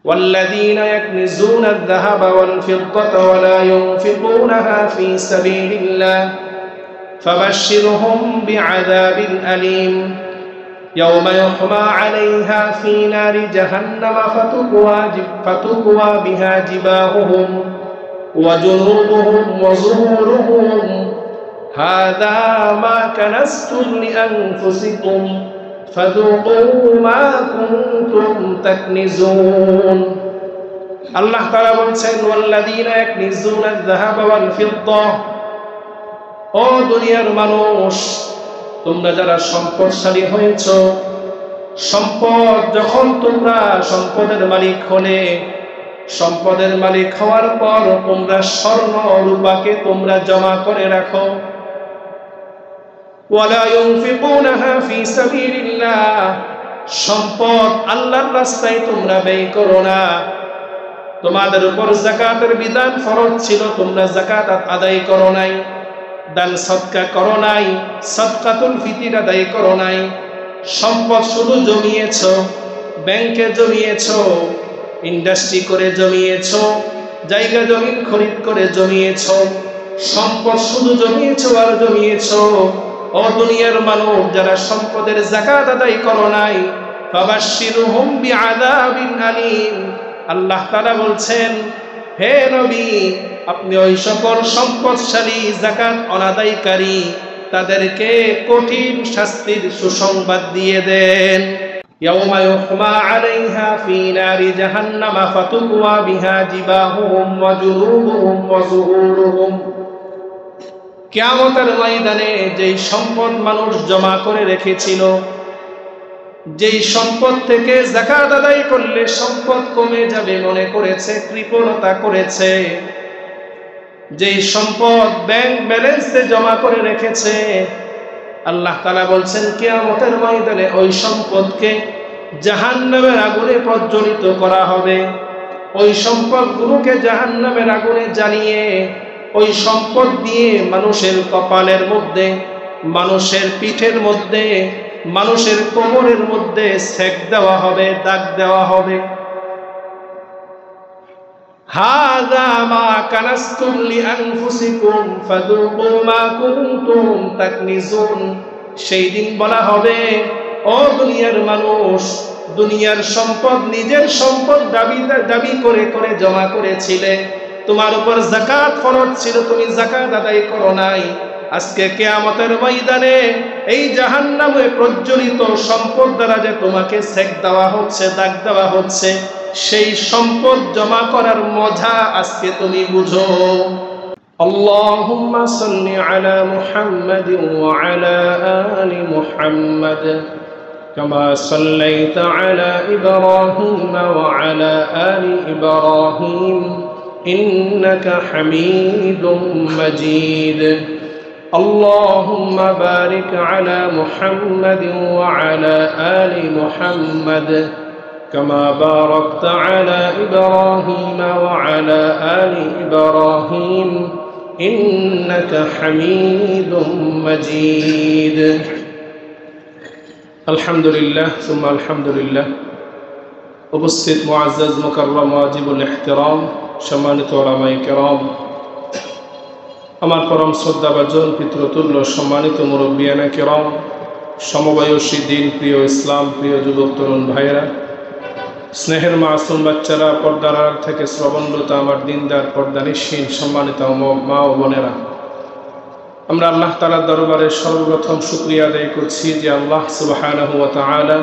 والذين يكنزون الذهب والفضة ولا ينفقونها في سبيل الله فبشرهم بعذاب أليم يوم يحمى عليها في نار جهنم فتكوى بها جباههم وجنوبهم وظهورهم هذا ما كنزتم لأنفسكم فذوقوا ما كنتم تكنزون আল্লাহ তাআলা বলছেন ওয়াল্লাযীনা ইয়াকনিজুনা আয-যাহাবা ওয়াল ফিদ্দা ও দুনিয়ার মানুষ তোমরা যারা সম্পদশালী হয়েছো সম্পদ যখন তোমরা সম্পদের মালিক হলে সম্পদের মালিক হওয়ার পর তোমরা স্বর্ণ রূপাকে তোমরা জমা করে রাখো ওয়ালা ইউনফিকুনাহা ফি সাবিলিল্লাহ সম্পদ আল্লাহর রাস্তায় তোমরা ব্যয় করো না তোমাদের উপর যাকাতের বিধান ফরজ ছিল তোমরা যাকাত আদায় করো নাই দান সদকা করো নাই সদকাতুল ফিতর আদায় করো নাই সম্পদ শুধু জমিয়েছো ব্যাংকে জমিয়েছো ইন্ডাস্ট্রি করে জমিয়েছো জায়গা জমি খরিদ করে জমিয়েছো সম্পদ শুধু জমিয়েছো আর জমিয়েছো ও দুনিয়ার মানুষ যারা সম্পদের যাকাত আদায় করো নাই ফাবাশশিরহুম বিআযাবিন আলীম আল্লাহ তাআলা বলছেন হে নবী আপনি ওই সকল সম্পদশালী যাকাত অনাদায়কারী তাদেরকে কঠিন শাস্তির সুসংবাদ দিয়ে দেন ইয়াউমা ইউহমা আলাইহা ফি নারি জাহান্নাম ফাতুকওয়া বিহা জিবাহুহুম ওয়া জুনুবুহুম ওয়া যুহুরুহুম কিয়ামতের ময়দানে যেই সম্পদ মানুষ জমা করে রেখেছিল যেই সম্পদ থেকে যাকাত আদায় করলে সম্পদ কমে যাবে মনে করেছে কৃপণতা করেছে যেই সম্পদ ব্যাংক ব্যালেন্সে জমা করে রেখেছে আল্লাহ তাআলা বলছেন কিয়ামতের ময়দানে ওই সম্পদকে জাহান্নামের আগুনে প্রজ্বলিত করা হবে ওই সম্পদগুলোকে জাহান্নামের আগুনে জ্বালিয়ে ওই সম্পদ দিয়ে মানুষের কপালের মধ্যে মানুষের পিঠের মধ্যে মানুষের কোমরের মধ্যে সেক দেওয়া হবে দাগ দেওয়া হবে হাযা মা কানাসতুম লিআনফুসিকুম ফাযুকু মা কুনতুম তাকনিজুন সেই দিন বলা হবে ও দুনিয়ার মানুষ দুনিয়ার সম্পদ নিজের সম্পদ দাবি করে করে জমা করেছিলে তোমার উপর যাকাত ফরজ ছিল তুমি যাকাত আদায় করো নাই আজকে কিয়ামতের ময়দানে এই জাহান্নামে প্রজ্বলিত সম্পদ দ্বারা যে তোমাকে সেক দেওয়া হচ্ছে দাগ দেওয়া হচ্ছে সেই সম্পদ জমা করার মজা আজকে তুমি বুঝো আল্লাহুম্মা সাল্লি আলা মুহাম্মাদিন ওয়া আলা আলি মুহাম্মাদ কামা সাল্লাইতা আলা ইব্রাহিম ওয়া আলা আলি ইব্রাহিম ইন্নাকা হামিদুম মাজিদ اللهم بارك على محمد وعلى آل محمد كما باركت على إبراهيم وعلى آل إبراهيم إنك حميد مجيد الحمد لله ثم الحمد لله উপস্থিত মুআজ্জাজ মুকাররম ওয়াজিবুল ইহতিরাম সম্মানিত উলামায়ে কেরাম আমার পরম শ্রদ্ধাভাজন পিতৃতুল্য সম্মানিত মুরব্বিয়ানে কেরাম সমবয়সী দিন প্রিয় ইসলাম প্রিয় যুবক তরুণ ভাইয়েরা স্নেহের মাসুম বাচ্চারা পর্দার থেকে শ্রবণরত আমার দিনদার পর্দানিসীন সম্মানিত মা ও বোনেরা আমরা আল্লাহ তাআলার দরবারে সর্বপ্রথম শুকরিয়া আদায় করছি যে আল্লাহ সুবহানাহু ওয়া তাআলা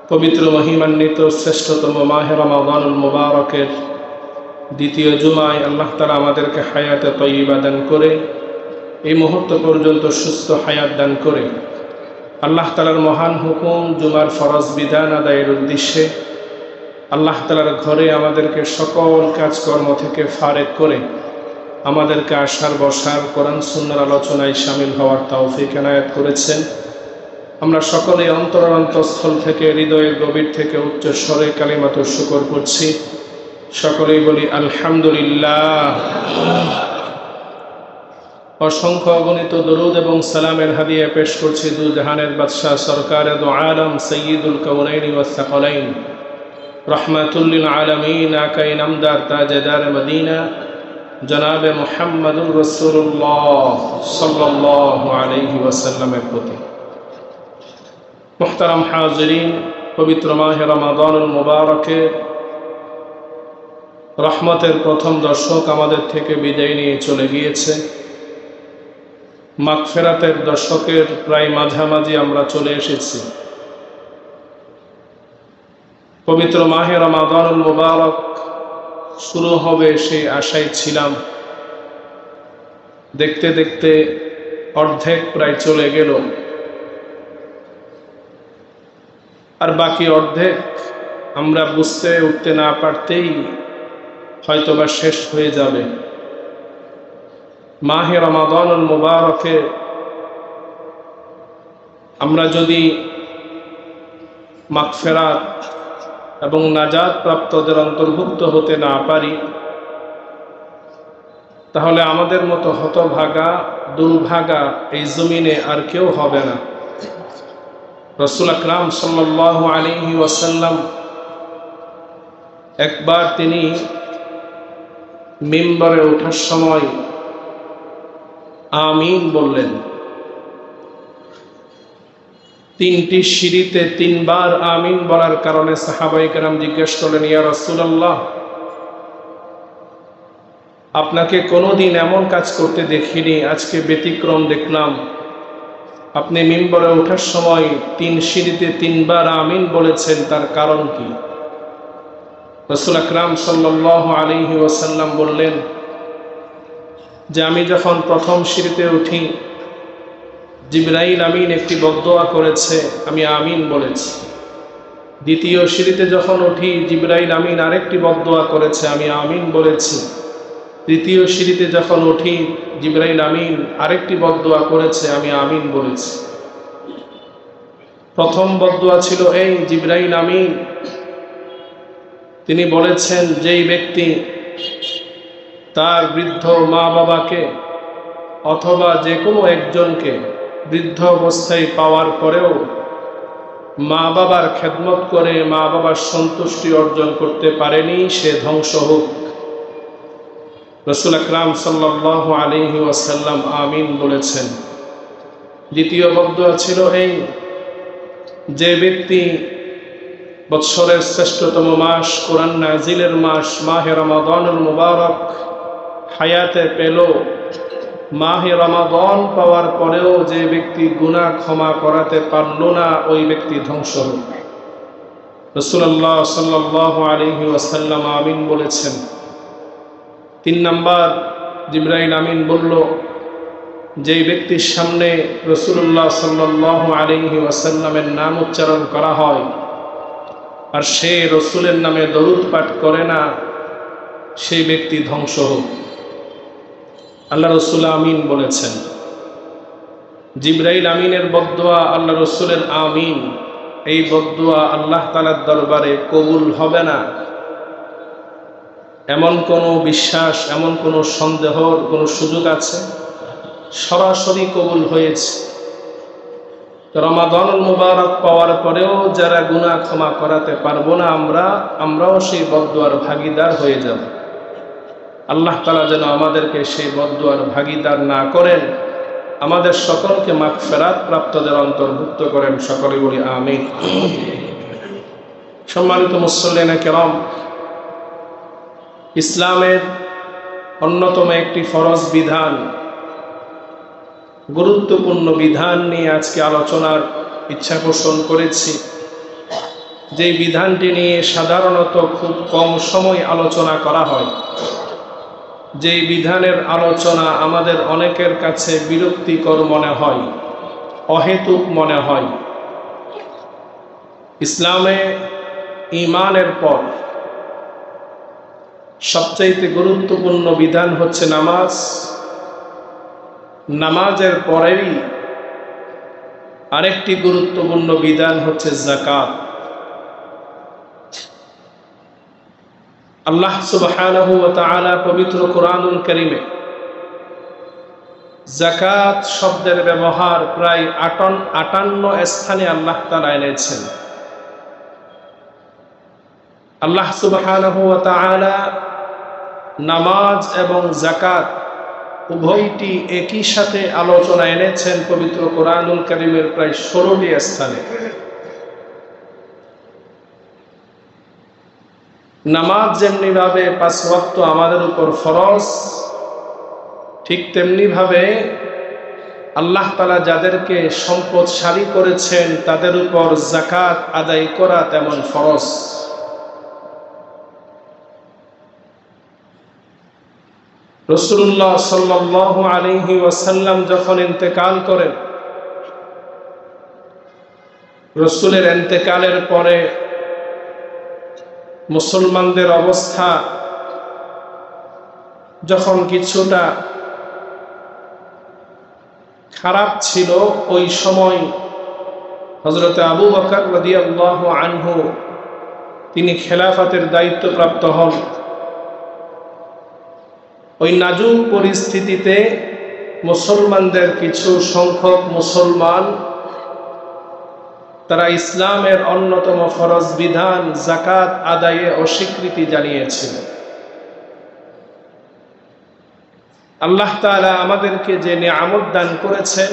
পবিত্র মহিমান্বিত শ্রেষ্ঠতম মাহে রমাদানুল মুবারকের দ্বিতীয় জুমায় আল্লাহ তাআলা আমাদেরকে হায়াতে তয়্যিবা দান করে এই মুহূর্ত পর্যন্ত সুস্থ হায়াত দান করে আল্লাহ তাআলার মহান হুকুম জুমার ফরজ বিধান আদায়ের উদ্দেশ্যে আল্লাহ তাআলার ঘরে আমাদেরকে সকল কাজকর্ম থেকে ফারেক করে আমাদেরকে আসার বসার কোরআন সুন্নাহর আলোচনায় শামিল হওয়ার তৌফিক এনায়েত করেছেন আমরা সকলে অন্তরস্থল থেকে হৃদয়ের গভীর থেকে উচ্চ স্বরে কালিমাতুশ শুকর করছি সকলেই বলি আলহামদুলিল্লাহ অসংখ্য অগণিত দরুদ এবং সালামের হাদিয়া পেশ করছি দু জাহানের বাদশাহ সরকারে দু আলম সৈয়দুল কাউনাইন ওয়াস সাকলাইন रहमतुल्लिल आलमीन आका इनामदार ताजदार मदीना जनाब मुहम्मदुर रसूलुल्लाह सल्लल्लाहु अलैहि वसल्लमेर प्रति मुहतरम हाजिरीन, पवित्र माह रमादानुल मुबारकेर रहमतेर प्रथम दशक आमादेर थेके बिदाय निये चले गियेछे। मागफिरातेर दशकेर प्राय माझामाझी आमरा चले एसेछि। पवित्र माहे रमादानुल मुबारक शुरू होबे सेई आशाय छिलाम। देखते देखते अर्धेक प्राय चले गेल और बाकी अर्धेक आमरा बुझते उठते ना पारतेई हयतोबा शेष हये जाबे। माहे रमादानुल मुबारके आमरा यदि मागफिरात एवं नाजात प्राप्तদের अंतर्भुक्त होते ना पारी ताहले आमादेर मतो हतभागा दुर्भागा এই জমিনে আর কেউ হবে না। রাসূল আকরাম সাল্লাল্লাহু আলাইহি ওয়াসাল্লাম একবার তিনি মিম্বরে ওঠার সময় आमीन बोलें। तीनटी सीढ़ीते तीन बार आमीन बोलार कारणे साहाबाए केराम जिज्ञेस करलेन, या रासूलुल्लाह, आपनाके कोनोदिन एमन काज करते देखिनी, आजके व्यतिक्रम देखलाम। आपनि मिम्बरे ओठार समय तीन सीढ़ीते तीन बार आमीन बोलेछेन, तार कारण कि? रासूल আকরাম সাল্লাল্লাহু আলাইহি ওয়াসাল্লাম बोलें যে আমি যখন প্রথম সিঁড়িতে উঠি জিবরাইল আমিন একটি বদদোয়া করেছে, আমি আমিন বলেছি। দ্বিতীয় সিঁড়িতে যখন উঠি জিবরাইল আমিন আরেকটি বদদোয়া করেছে, আমি আমিন বলেছি। তৃতীয় সিঁড়িতে যখন উঠি জিবরাইল আমিন আরেকটি বদদোয়া করেছে, আমি আমিন বলেছি। প্রথম বদদোয়া ছিল এই, জিবরাইল আমিন তিনি বলেছেন যেই ব্যক্তি तार बृद्ध मा बाबा के अथवा जे कोनो एकजनके बृद्ध अवस्थाय पावार परेओ मा बाबार खेदमत करे मा बाबार सन्तुष्टि अर्जन करते पारेनी से ध्वंस होक। रसूल আকরাম সাল্লাল্লাহু আলাইহি ওয়াসাল্লাম आमीन बोलेছেন। द्वितीय बददुआ छिलो এই, जे व्यक्ति बत्सरेर श्रेष्ठतम मास कुरान नाजिलेर मास माहे रमादानुल मुबारक हायाते पेलो, माहे रमादान पावार परेओ जे व्यक्ति गुनाह क्षमा कराते पारलो ना ओई व्यक्ति ध्वंस होक। रसूलुल्लाह सल्लल्लाहु आलाइहि वसल्लम आमीन बोलेছেন। तीन नम्बर जिब्राइल आमीन बोललो, जे व्यक्तिर सामने रसूलुल्लाह सल्लल्लाहु आलाइहि वसल्लमेर नाम उच्चारण करा हय और से रसूलेर नामे दरूद पाठ करे ना, से व्यक्ति ध्वंस होक। আল্লাহ রসুল আমিন বলেছেন। জিবরাইল আমিনের বদদোয়া, আল্লাহ রসুলের আমিন, এই বদদোয়া আল্লাহ তাআলার দরবারে কবুল হবে না এমন কোনো বিশ্বাস, এমন কোনো সন্দেহর কোনো সুযোগ আছে? সরাসরি কবুল হয়েছে। রমাদানুল মুবারক পাওয়ার পরেও যারা গুনাহ ক্ষমা করাতে পারবো না আমরাও সেই বদদোয়ার ভাগীদার হয়ে যাব। আল্লাহ তাআলা যেন আমাদেরকে সেই বদদুয়ার ভাগীদার না করেন, আমাদের সকলকে মাগফিরাত প্রাপ্তদের অন্তর্ভুক্ত করেন। সকলে বলি আমিন। সম্মানিত মুসল্লিনে কেরাম, ইসলামের অন্যতম একটি ফরজ বিধান, গুরুত্বপূর্ণ বিধান নিয়ে আজকে আলোচনার ইচ্ছা পোষণ করেছি। যে বিধানটি নিয়ে সাধারণত খুব কম সময় আলোচনা করা হয়, যে বিধানের আলোচনা আমাদের অনেকের কাছে বিরক্তিকর মনে হয়, অহেতুক মনে হয়। ইসলামে ঈমানের পর সবচেয়ে গুরুত্বপূর্ণ বিধান হচ্ছে নামাজ। নামাজের পরেই আরেকটি গুরুত্বপূর্ণ বিধান হচ্ছে যাকাত। আল্লাহ সুবহানাহু ওয়া তাআলা পবিত্র কোরআনুল কারীমে যাকাত শব্দের ব্যবহার প্রায় 58 স্থানে আল্লাহ তাআলা এনেছেন। আল্লাহ সুবহানাহু ওয়া তাআলা নামাজ এবং যাকাত উভয়টি একই সাথে আলোচনা এনেছেন পবিত্র কোরআনুল কারীমের প্রায় 16টি স্থানে। নামাজ যেমনি ভাবে 5 ওয়াক্ত আমাদের উপর ফরজ, ঠিক তেমনি ভাবে আল্লাহ তাআলা যাদেরকে সম্পদশালী করেছেন তাদের উপর যাকাত আদায় করা তেমন ফরজ। রাসূলুল্লাহ সাল্লাল্লাহু আলাইহি ওয়াসাল্লাম যখন ইন্তেকাল করেন, রাসূলের ইন্তেকালের পরে মুসলমানদের অবস্থা যখন কিছুটা খারাপ ছিল, ওই সময় হযরত আবু বকর রাদিয়াল্লাহু আনহু তিনি খেলাফতের দায়িত্বপ্রাপ্ত হন। ওই নাজুক পরিস্থিতিতে মুসলমানদের কিছু সংখ্যক মুসলমান তারা ইসলামের অন্যতম ফরজ বিধান যাকাত আদায়ে অস্বীকৃতি জানিয়েছিল। আল্লাহ তাআলা আমাদেরকে যে নিয়ামত দান করেছেন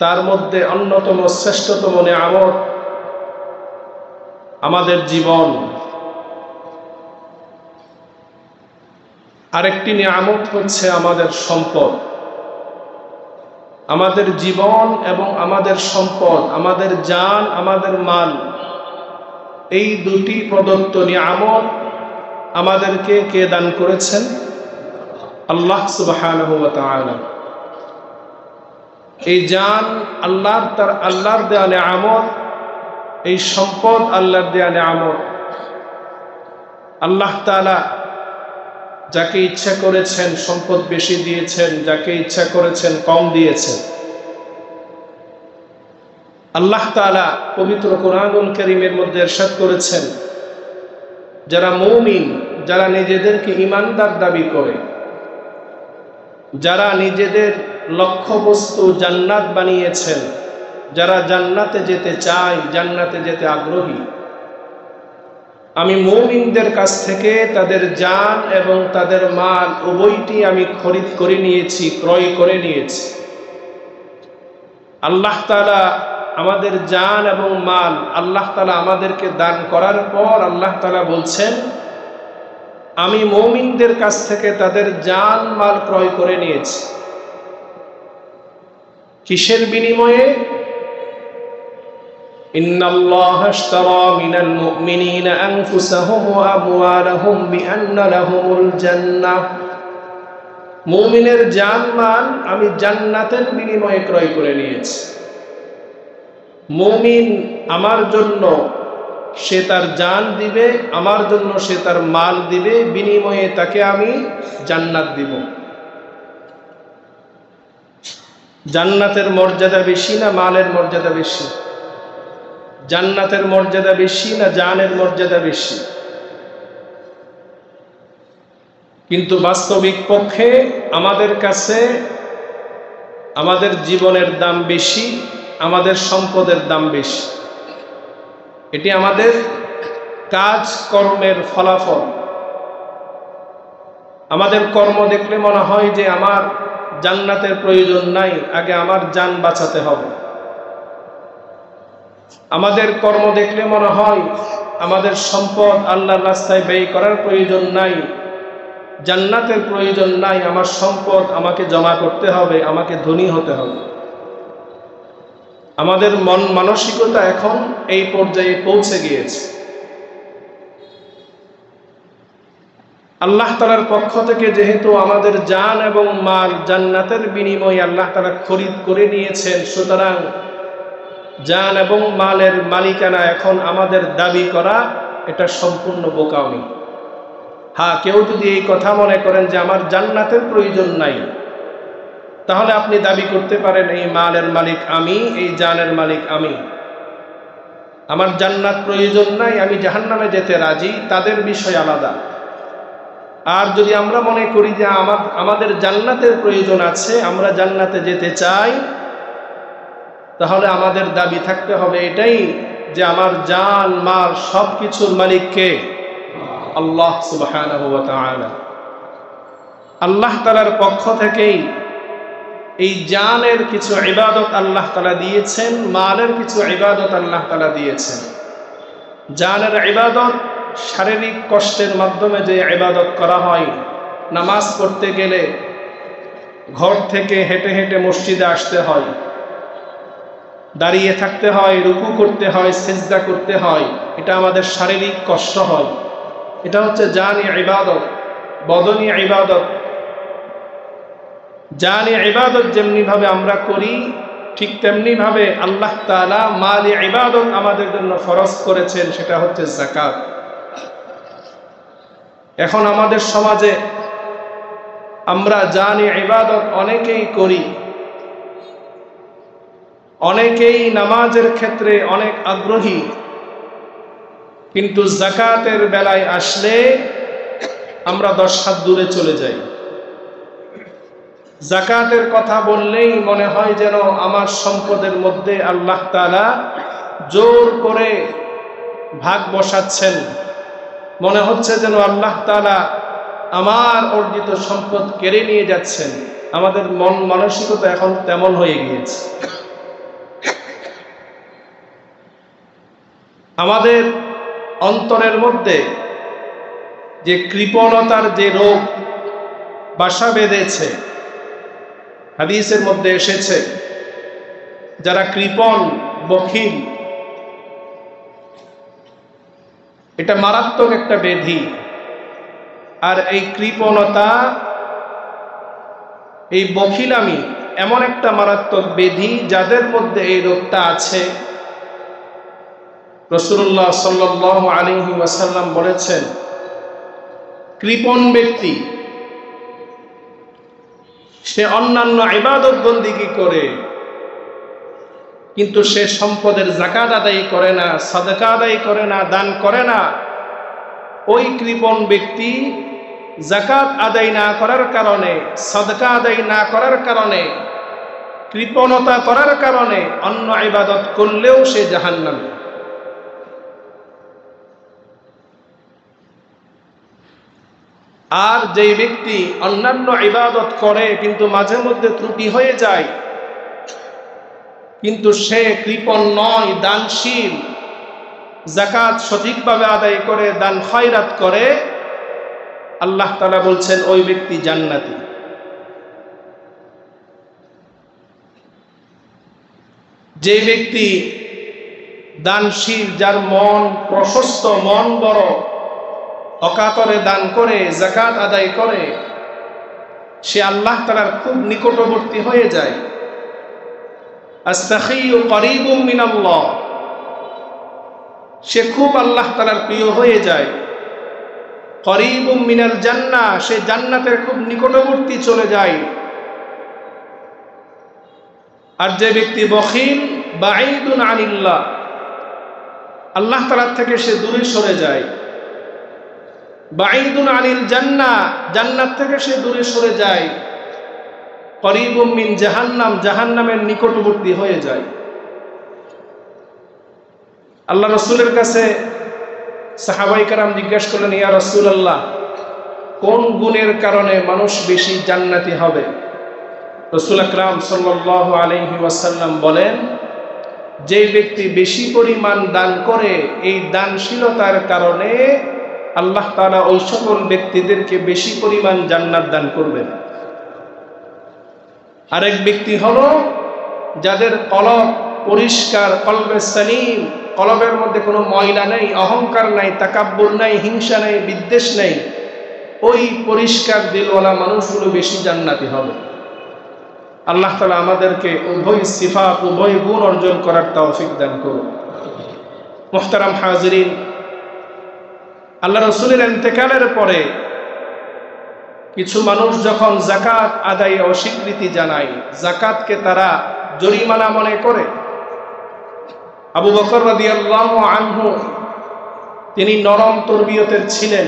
তার মধ্যে অন্যতম শ্রেষ্ঠতম নিয়ামত আমাদের জীবন। আরেকটি নিয়ামত হচ্ছে আমাদের সম্পদ। আমাদের জীবন এবং আমাদের সম্পদ, আমাদের জান, আমাদের মাল, এই দুটি প্রদত্ত নিয়ামত আমাদেরকে কে দান করেছেন? আল্লাহ সুবহানাহু ওয়া তাআলা। এই জান আল্লাহর দেয়া নিয়ামত, এই সম্পদ আল্লাহর দেয়া নিয়ামত। আল্লাহ তাআলা যাকে ইচ্ছা করেছেন সম্পদ বেশি দিয়েছেন, যাকে ইচ্ছা করেছেন কম দিয়েছেন। আল্লাহ তাআলা পবিত্র কোরআনুল কারীমের মধ্যে ইরশাদ করেছেন, যারা মুমিন, যারা নিজেদেরকে ঈমানদার দাবি করে, যারা নিজেদের লক্ষ্যবস্তু জান্নাত বানিয়েছেন, যারা জান্নাতে যেতে চায়, জান্নাতে যেতে আগ্রহী, আমি মুমিনদের কাছ থেকে তাদের জান এবং তাদের মাল উভয়টি আমি খরিদ করে নিয়েছি, ক্রয় করে নিয়েছি। আল্লাহ তাআলা আমাদের জান এবং মাল আল্লাহ তাআলা আমাদেরকে দান করার পর আল্লাহ তাআলা বলছেন, আমি মুমিনদের কাছ থেকে তাদের জান মাল ক্রয় করে নিয়েছি। কিসের বিনিময়ে? ইন্নাল্লাহা আশতারা মিনাল মুমিনিনা আনফুসাহুম ওয়া আমওয়ালাহুম বিআন্না লাহুমুল জান্নাহ। মুমিনের জান মাল আমি জান্নাতের বিনিময়ে ক্রয় করে নিয়েছি। মুমিন আমার জন্য সে তার জান দিবে, আমার জন্য সে তার মাল দিবে, বিনিময়ে তাকে আমি জান্নাত দিব। জান্নাতের মর্যাদা বেশি না মালের মর্যাদা বেশি? জান্নাতের মর্যাদা বেশি না জানের মর্যাদা বেশি? কিন্তু বাস্তবিক পক্ষে আমাদের কাছে আমাদের জীবনের দাম বেশি, আমাদের সম্পদের দাম বেশি। এটি আমাদের কাজ কর্মের ফলাফল। আমাদের কর্ম দেখলে মনে হয় যে আমার জান্নাতের প্রয়োজন নাই, আগে আমার জান বাঁচাতে হবে। আমাদের কর্ম দেখলে মনে হয় আমাদের সম্পদ আল্লাহর রাস্তায় ব্যয় করার প্রয়োজন নাই, জান্নাতের প্রয়োজন নাই, আমার সম্পদ আমাকে জমা করতে হবে, আমাকে ধনী হতে হবে। আমাদের মন মানসিকতা এখন এই পর্যায়ে পৌঁছে গিয়েছে। আল্লাহ তাআলার পক্ষ থেকে যেহেতু আমাদের জান এবং মাল জান্নাতের বিনিময়ে আল্লাহ তাআলা খরিদ করে নিয়েছেন, সুতরাং জান এবং মালের মালিকানা এখন আমাদের দাবি করা এটা সম্পূর্ণ বোকামি। হ্যাঁ, কেউ যদি এই কথা মনে করেন যে আমার জান্নাতের প্রয়োজন নাই, তাহলে আপনি দাবি করতে পারেন এই মালের মালিক আমি, এই জানের মালিক আমি। আমার জান্নাত প্রয়োজন নাই, আমি জাহান্নামে যেতে রাজি, তাদের বিষয় আলাদা। আর যদি আমরা মনে করি যে আমাদের জান্নাতের প্রয়োজন আছে, আমরা জান্নাতে যেতে চাই, তাহলে আমাদের দাবি থাকতে হবে এটাই যে আমার জান মাল সবকিছুর মালিক কে? আল্লাহ সুবহানাহু ওয়া তাআলা। আল্লাহ তাআলার পক্ষ থেকেই এই জানের কিছু ইবাদত আল্লাহ তাআলা দিয়েছেন, মালের কিছু ইবাদত আল্লাহ তাআলা দিয়েছেন। জানের ইবাদত শারীরিক কষ্টের মাধ্যমে যে ইবাদত করা হয়, নামাজ পড়তে গেলে ঘর থেকে হেঁটে হেঁটে মসজিদে আসতে হয়, দাঁড়িয়ে থাকতে হয়, রুকু করতে হয়, সিজদা করতে হয়, এটা আমাদের শারীরিক কষ্ট হয়, এটা হচ্ছে জানি ইবাদত, বদনি ইবাদত। জানি ইবাদত যেমনি ভাবে আমরা করি, ঠিক তেমনি ভাবে আল্লাহ তাআলা মালি ইবাদত আমাদের জন্য ফরজ করেছেন, সেটা হচ্ছে যাকাত। এখন আমাদের সমাজে আমরা জানি ইবাদত অনেকেই করি, অনেকেই নামাজের ক্ষেত্রে অনেক আগ্রহী, কিন্তু যাকাতের বেলায় আসলে আমরা 10 হাত দূরে চলে যাই। যাকাতের কথা বললেই মনে হয় যেন আমার সম্পদের মধ্যে আল্লাহ তাআলা জোর করে ভাগ বসাচ্ছেন, মনে হচ্ছে যেন আল্লাহ তাআলা আমার অর্জিত সম্পদ কেড়ে নিয়ে যাচ্ছেন। আমাদের মন মানসিকতা এখন তেমন হয়ে গিয়েছে। আমাদের অন্তরের মধ্যে যে কৃপণতার যে রোগ বাসা বেঁধেছে, হাদিসের মধ্যে এসেছে যারা কৃপণ, বখিল, এটা মারাত্মক একটা ব্যাধি। আর এই কৃপণতা, এই বখিলামি এমন একটা মারাত্মক ব্যাধি, যাদের মধ্যে এই রোগটা আছে, রাসূলুল্লাহ সাল্লাল্লাহু আলাইহি ওয়াসাল্লাম বলেছেন, কৃপণ ব্যক্তি সে অন্যান্য ইবাদত বন্দেগী করে, কিন্তু সে সম্পদের যাকাত আদায় করে না, সাদাকা আদায় করে না, দান করে না। ওই কৃপণ ব্যক্তি যাকাত আদায় না করার কারণে, সাদাকা আদায় না করার কারণে, কৃপণতা করার কারণে অন্য ইবাদত করলেও সে জাহান্নামী। আর যেই ব্যক্তি অন্যান্য ইবাদত করে কিন্তু মাঝে মধ্যে ত্রুটি হয়ে যায়, কিন্তু সে কৃপণ নয়, দানশীল, যাকাত সঠিকভাবে আদায় করে, দান খয়রাত করে, আল্লাহ তাআলা বলছেন ওই ব্যক্তি জান্নাতি। যে ব্যক্তি দানশীল, যার মন প্রশস্ত, মন বড়, অকাতরে দান করে, যাকাত আদায় করে, সে আল্লাহ তাআলার খুব নিকটবর্তী হয়ে যায়। আস-সাখিয়্যু করিবুম মিনাল্লাহ, সে খুব আল্লাহ তাআলার প্রিয় হয়ে যায়। করিবুম মিনাল জান্নাহ, সে জান্নাতের খুব নিকটবর্তী চলে যায়। আর যে ব্যক্তি বখিল, বাঈদুন আনিল্লাহ, আল্লাহ তাআলা থেকে সে দূরে সরে যায়। বাঈদুন আনিল জান্নাহ, জান্নাত থেকে সে দূরে সরে যায়। করিবুম মিন জাহান্নাম, জাহান্নামের নিকটবর্তী হয়ে যায়। আল্লাহ রাসূলের কাছে সাহাবায়ে কেরাম জিজ্ঞাসা করলেন, ইয়া রাসূলুল্লাহ, কোন গুণের কারণে মানুষ বেশি জান্নাতি হবে? রাসূল আকরাম সাল্লাল্লাহু আলাইহি ওয়াসাল্লাম বলেন, যে ব্যক্তি বেশি পরিমাণ দান করে, এই দানশীলতার কারণে আল্লাহ তাআলা ওই সকল ব্যক্তিদেরকে বেশি পরিমাণ জান্নাত দান করবেন। আরেক ব্যক্তি হলো যাদের কলব পরিষ্কার, কলবে সালিম, কলবের মধ্যে কোনো ময়লা নেই, অহংকার নাই, তাকাব্বুর নাই, হিংসা নেই, বিদ্বেষ নেই, ওই পরিষ্কার দিলওয়ালা মানুষগুলো বেশি জান্নাতি হবে। আল্লাহ তাআলা আমাদেরকে উভয় সিফাত, উভয় গুণ অর্জন করার তৌফিক দান করুন। মুহতারাম হাজিরিন, আল্লাহ রাসূলের ইন্তেকালের পরে কিছু মানুষ যখন যাকাত আদায়ে অস্বীকৃতি জানায়, যাকাতকে তারা জরিমানা মনে করে, আবু বকর রাদিয়াল্লাহু আনহু তিনি নরম তরবিয়তের ছিলেন।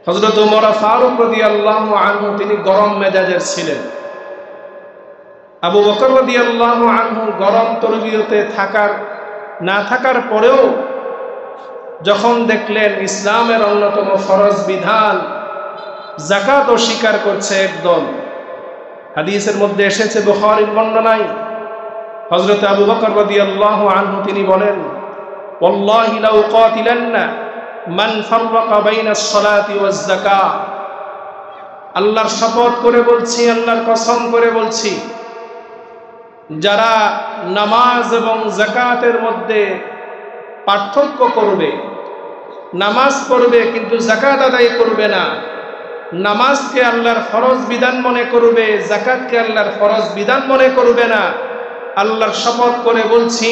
হযরত ওমর ফারুক রাদিয়াল্লাহু আনহু তিনি গরম মেজাজের ছিলেন। আবু বকর রাদিয়াল্লাহু আনহু গরম তরবিয়তে থাকার না থাকার পরেও যখন দেখলেন ইসলামের অন্যতম ফরজ বিধান যাকাত অস্বীকার করছে একদল, হাদিসের মধ্যে এসেছে বুখারীর বর্ণনায় হযরত আবু বকর রাদিয়াল্লাহু আনহু তিনি বলেন, ওয়াল্লাহি লা উকাতিলান্না মান ফাররাকা বাইনাস সালাতি ওয়াজ যাকাত, আল্লাহর শপথ করে বলছি, আল্লাহর কসম করে বলছি, যারা নামাজ এবং যাকাতের মধ্যে পার্থক্য করবে, নামাজ পড়বে কিন্তু যাকাত আদায় করবে না, নামাজকে আল্লাহর ফরজ বিধান মনে করবে, যাকাতকে আল্লাহর ফরজ বিধান মনে করবে না, আল্লাহর শপথ করে বলছি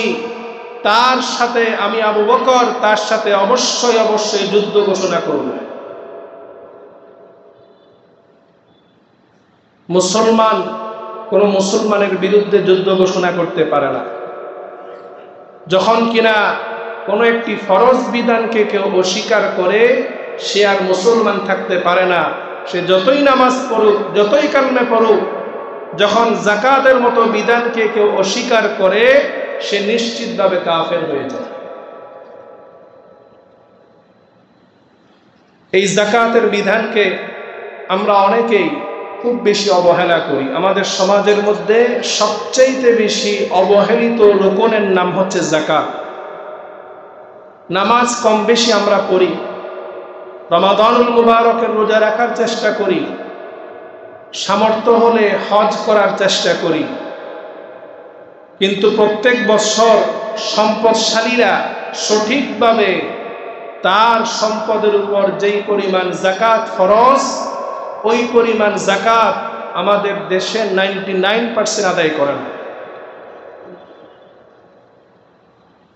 তার সাথে আমি আবু বকর তার সাথে অবশ্যই অবশ্যই যুদ্ধ ঘোষণা করব। মুসলমান কোন মুসলমানের বিরুদ্ধে যুদ্ধ ঘোষণা করতে পারে না। যখন কিনা কোনো একটি ফরজ বিধানকে কেউ অস্বীকার করে সে আর মুসলমান থাকতে পারে না, সে যতই নামাজ পড়ুক, যতই কালমে পড়ুক, যখন যাকাতের মতো বিধানকে কেউ অস্বীকার করে সে নিশ্চিতভাবে কাফের হয়ে যায়। এই যাকাতের বিধানকে আমরা অনেকেই খুব বেশি অবহেলা করি। আমাদের সমাজের মধ্যে সবচেয়ে বেশি অবহেলিত রুকনের নাম হচ্ছে যাকাত। নামাজ কম বেশি আমরা পড়ি, রমাদানুল মুবারকের রোজা রাখার চেষ্টা করি, সামর্থ্য হলে হজ করার চেষ্টা করি, কিন্তু প্রত্যেক বছর সম্পদশালীরা সঠিকভাবে তার সম্পদের উপর যেই পরিমাণ যাকাত ফরজ, ওই পরিমাণ যাকাত আমাদের দেশে 99% আদায় করেন।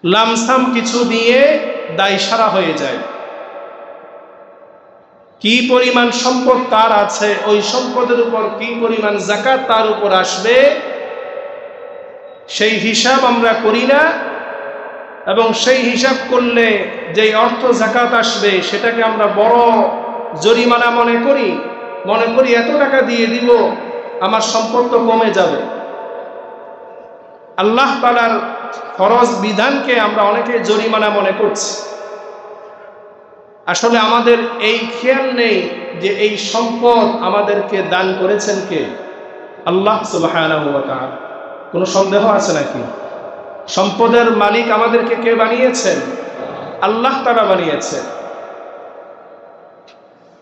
লামসাম কিছু দিয়ে দায় সারা হয়ে যায়। কি পরিমাণ সম্পদ তার আছে, ওই সম্পদের উপর কি পরিমাণ যাকাত তার উপর আসবে সেই হিসাব আমরা করি না, এবং সেই হিসাব করলে যেই অর্থ যাকাত আসবে সেটাকে আমরা বড় জরিমানা মনে করি এত টাকা দিয়ে দিব আমার সম্পদ তো কমে যাবে। আল্লাহ তাআলার ফরজ বিধানকে আমরা অনেকে জরিমানা মনে করছি। আসলে আমাদের এই খেয়াল নেই যে এই সম্পদ আমাদেরকে দান করেছেন কে? আল্লাহ সুবহানাহু ওয়া তাআলা। কোনো সন্দেহ আছে নাকি? সম্পদের মালিক আমাদেরকে কে বানিয়েছেন? আল্লাহ তাআলা বানিয়েছেন।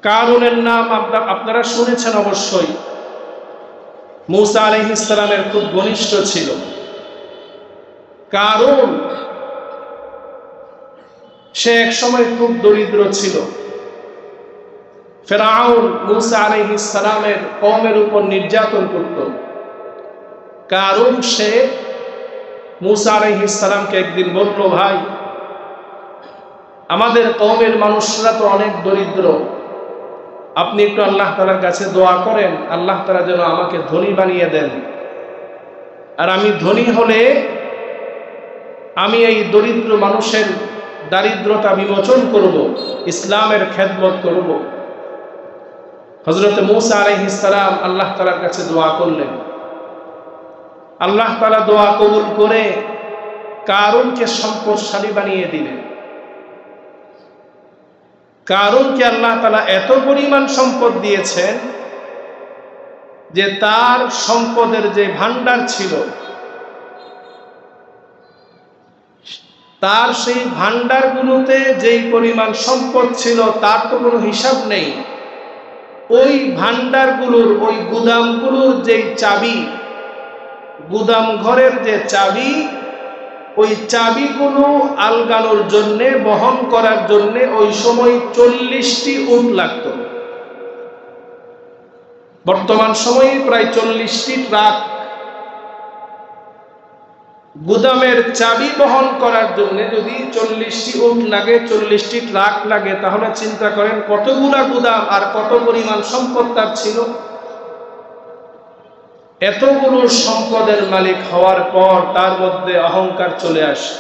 কারুনের নাম আপনারা শুনেছেন অবশ্যই। মূসা আলাইহিস সালামের খুব ঘনিষ্ঠ ছিল। কারুন সে এক সময় খুব দরিদ্র ছিল। ফিরআউন মূসা আলাইহিস সালামের কওমের উপর নির্যাতন করত। কারুন সে মূসা আলাইহিস সালামকে একদিন বলল, ভাই আমাদের কওমের মানুষরা তো অনেক দরিদ্র, আপনি একটু আল্লাহ তাআলার কাছে দোয়া করেন আল্লাহ তাআলা যেন আমাকে ধনী বানিয়ে দেন, আর আমি ধনী হলে আমি এই দরিদ্র মানুষের দারিদ্রতা বিমোচন করব, ইসলামের খেদমত করব। হযরত মূসা আলাইহিস সালাম আল্লাহ তাআলার কাছে দোয়া করলেন। আল্লাহ তাআলা দোয়া কবুল করে কারুনকে সম্পদশালী বানিয়ে দিলেন। কারুনকে আল্লাহ তাআলা এত পরিমাণ সম্পদ দিয়েছেন যে তার সম্পদের যে ভান্ডার ছিল, তার সেই ভান্ডারগুলোতে যেই পরিমাণ সম্পদ ছিল তার তো কোনো হিসাব নেই। ওই ভান্ডারগুলোর, ওই গুদামগুলোর যেই চাবি, গুদাম ঘরের যে চাবি, ওই চাবিগুলো আলগানোর জন্য, বহন করার জন্য ওই সময় 40টি উট লাগত। বর্তমান সময়ে প্রায় 40টি ট্রাক। গুদামের চাবি বহন করার জন্য যদি 40টি উট লাগে, 40টি ট্রাক লাগে, তাহলে চিন্তা করেন কতগুলা গুদাম আর কত পরিমাণ সম্পদ তার ছিল। এতগুলো সম্পদের মালিক হওয়ার পর তার মধ্যে অহংকার চলে আসে।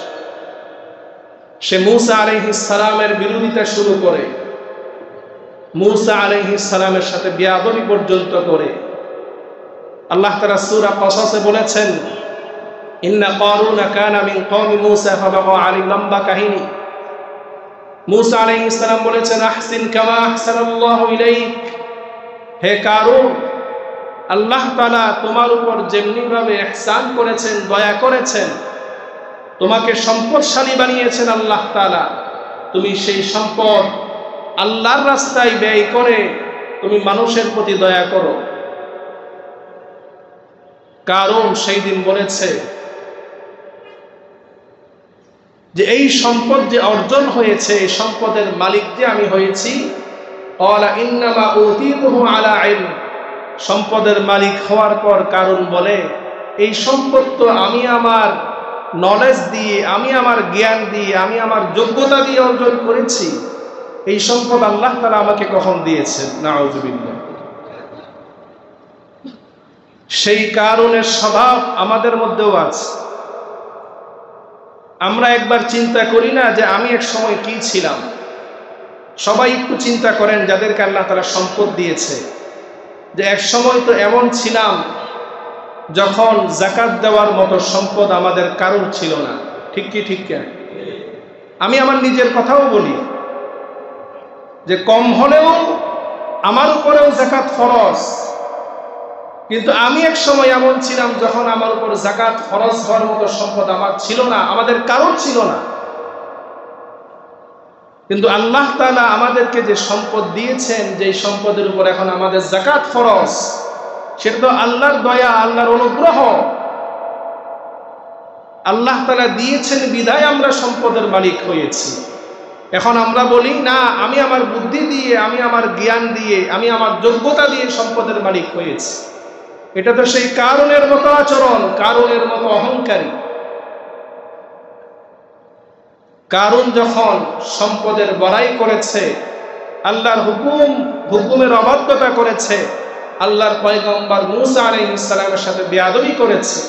সে মূসা আলাইহিস সালামের বিরোধিতা শুরু করে, মূসা আলাইহিস সালামের সাথে বেয়াদবি পর্যন্ত করে। আল্লাহ তাআলা সূরা কসসে বলেছেন, ইন্না কারুন কানা মিন কওমি মূসা ফাবাগা আলাইহিম, লম্বা কাহিনী। মূসা আলাইহিস সালাম বলেছেন, আহসিন কামা আহসানাল্লাহু ইলাইক, হে কারুন, আল্লাহ তাআলা তোমার উপর যেমনি ভাবে ইহসান করেছেন, দয়া করেছেন, তোমাকে সম্পদশালী বানিয়েছেন আল্লাহ তাআলা, তুমি সেই সম্পদ আল্লাহর রাস্তায় ব্যয় করে তুমি মানুষের প্রতি দয়া করো। কারণ সেই দিন বলেছে যে এই সম্পদ যে অর্জন হয়েছে, এই সম্পদের মালিক যে আমি হয়েছি, ক্বালা ইন্নামা উতীতুহু আলা ইলম, সম্পদের মালিক হওয়ার পর কারণ বলে এই সম্পদ তো আমি আমার নলেজ দিয়ে, আমি আমার জ্ঞান দিয়ে, আমি আমার যোগ্যতা দিয়ে অর্জন করেছি। এই সম্পদ আল্লাহ তাআলা আমাকে কখন দিয়েছেন? নাউযুবিল্লাহ। সেই কারণের স্বভাব আমাদের মধ্যেও আছে। আমরা একবার চিন্তা করি না যে আমি এক সময় কি ছিলাম? সবাই একটু চিন্তা করেন যাদেরকে আল্লাহ তাআলা সম্পদ দিয়েছে, যে এক সময় তো এমন ছিলাম যখন যাকাত দেওয়ার মতো সম্পদ আমাদের কারণ ছিল না। ঠিক কি ঠিক না? আমি আমার নিজের কথাও বলি যে কম হলেও আমার উপরেও যাকাত ফরজ, কিন্তু আমি এক সময় এমন ছিলাম যখন আমার উপর যাকাত ফরজ হওয়ার মতো সম্পদ আমার ছিল না, আমাদের কারণ ছিল না। কিন্তু আল্লাহ তাআলা আমাদেরকে যে সম্পদ দিয়েছেন, যে সম্পদের উপর এখন আমাদের যাকাত ফরজ, সেটা তো আল্লাহর দয়া, আল্লাহর অনুগ্রহ। আল্লাহ তাআলা দিয়েছেন বিধায় আমরা সম্পদের মালিক হয়েছি। এখন আমরা বলি না, আমি আমার বুদ্ধি দিয়ে, আমি আমার জ্ঞান দিয়ে, আমি আমার যোগ্যতা দিয়ে সম্পদের মালিক হয়েছি। এটা তো সেই কারণের মতো আচরণ, কারণের মতো অহংকারী। কারণ যখন সম্পদের বড়াই করেছে, আল্লাহর হুকুমের অবাধ্যতা করেছে, আল্লাহর পয়গম্বর মূসা আলাইহিস সালামের সাথে বেয়াদবি করেছে,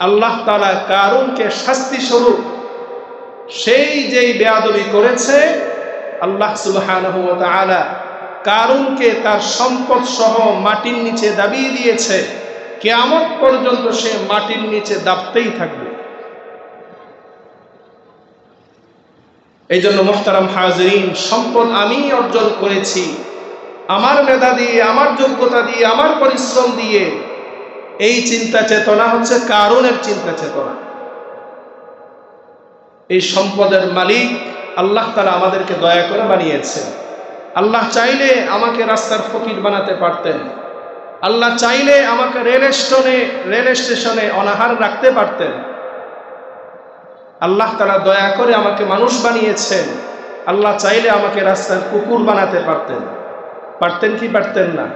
আল্লাহ তাআলা কারুনকে শাস্তি স্বরূপ সেই যেই বেয়াদবি করেছে, আল্লাহ সুবহানাহু ওয়া তাআলা কারুনকে তার সম্পদ সহ মাটির নিচে দাবিয়ে দিয়েছে। কিয়ামত পর্যন্ত সে মাটির নিচে দাবতেই থাকবে। এই জন্য মুহতারাম হাজিরিন, সম্পদ আমি অর্জন করেছি আমার মেধা দিয়ে, আমার যোগ্যতা দিয়ে, আমার পরিশ্রম দিয়ে, এই চিন্তা চেতনা হচ্ছে কারুনের চিন্তা চেতনা। এই সম্পদের মালিক আল্লাহ তাআলা আমাদেরকে দয়া করে বানিয়েছে। আল্লাহ চাইলে আমাকে রাস্তার ফকির বানাতে পারতেন, আল্লাহ চাইলে আমাকে রেল স্টেশনে অনাহার রাখতে পারতেন। আল্লাহ তাআলা দয়া করে আমাকে মানুষ বানিয়েছেন, আল্লাহ চাইলে আমাকে রাস্তার কুকুর বানাতে পারতেন। পারতেন কি পারতেন না?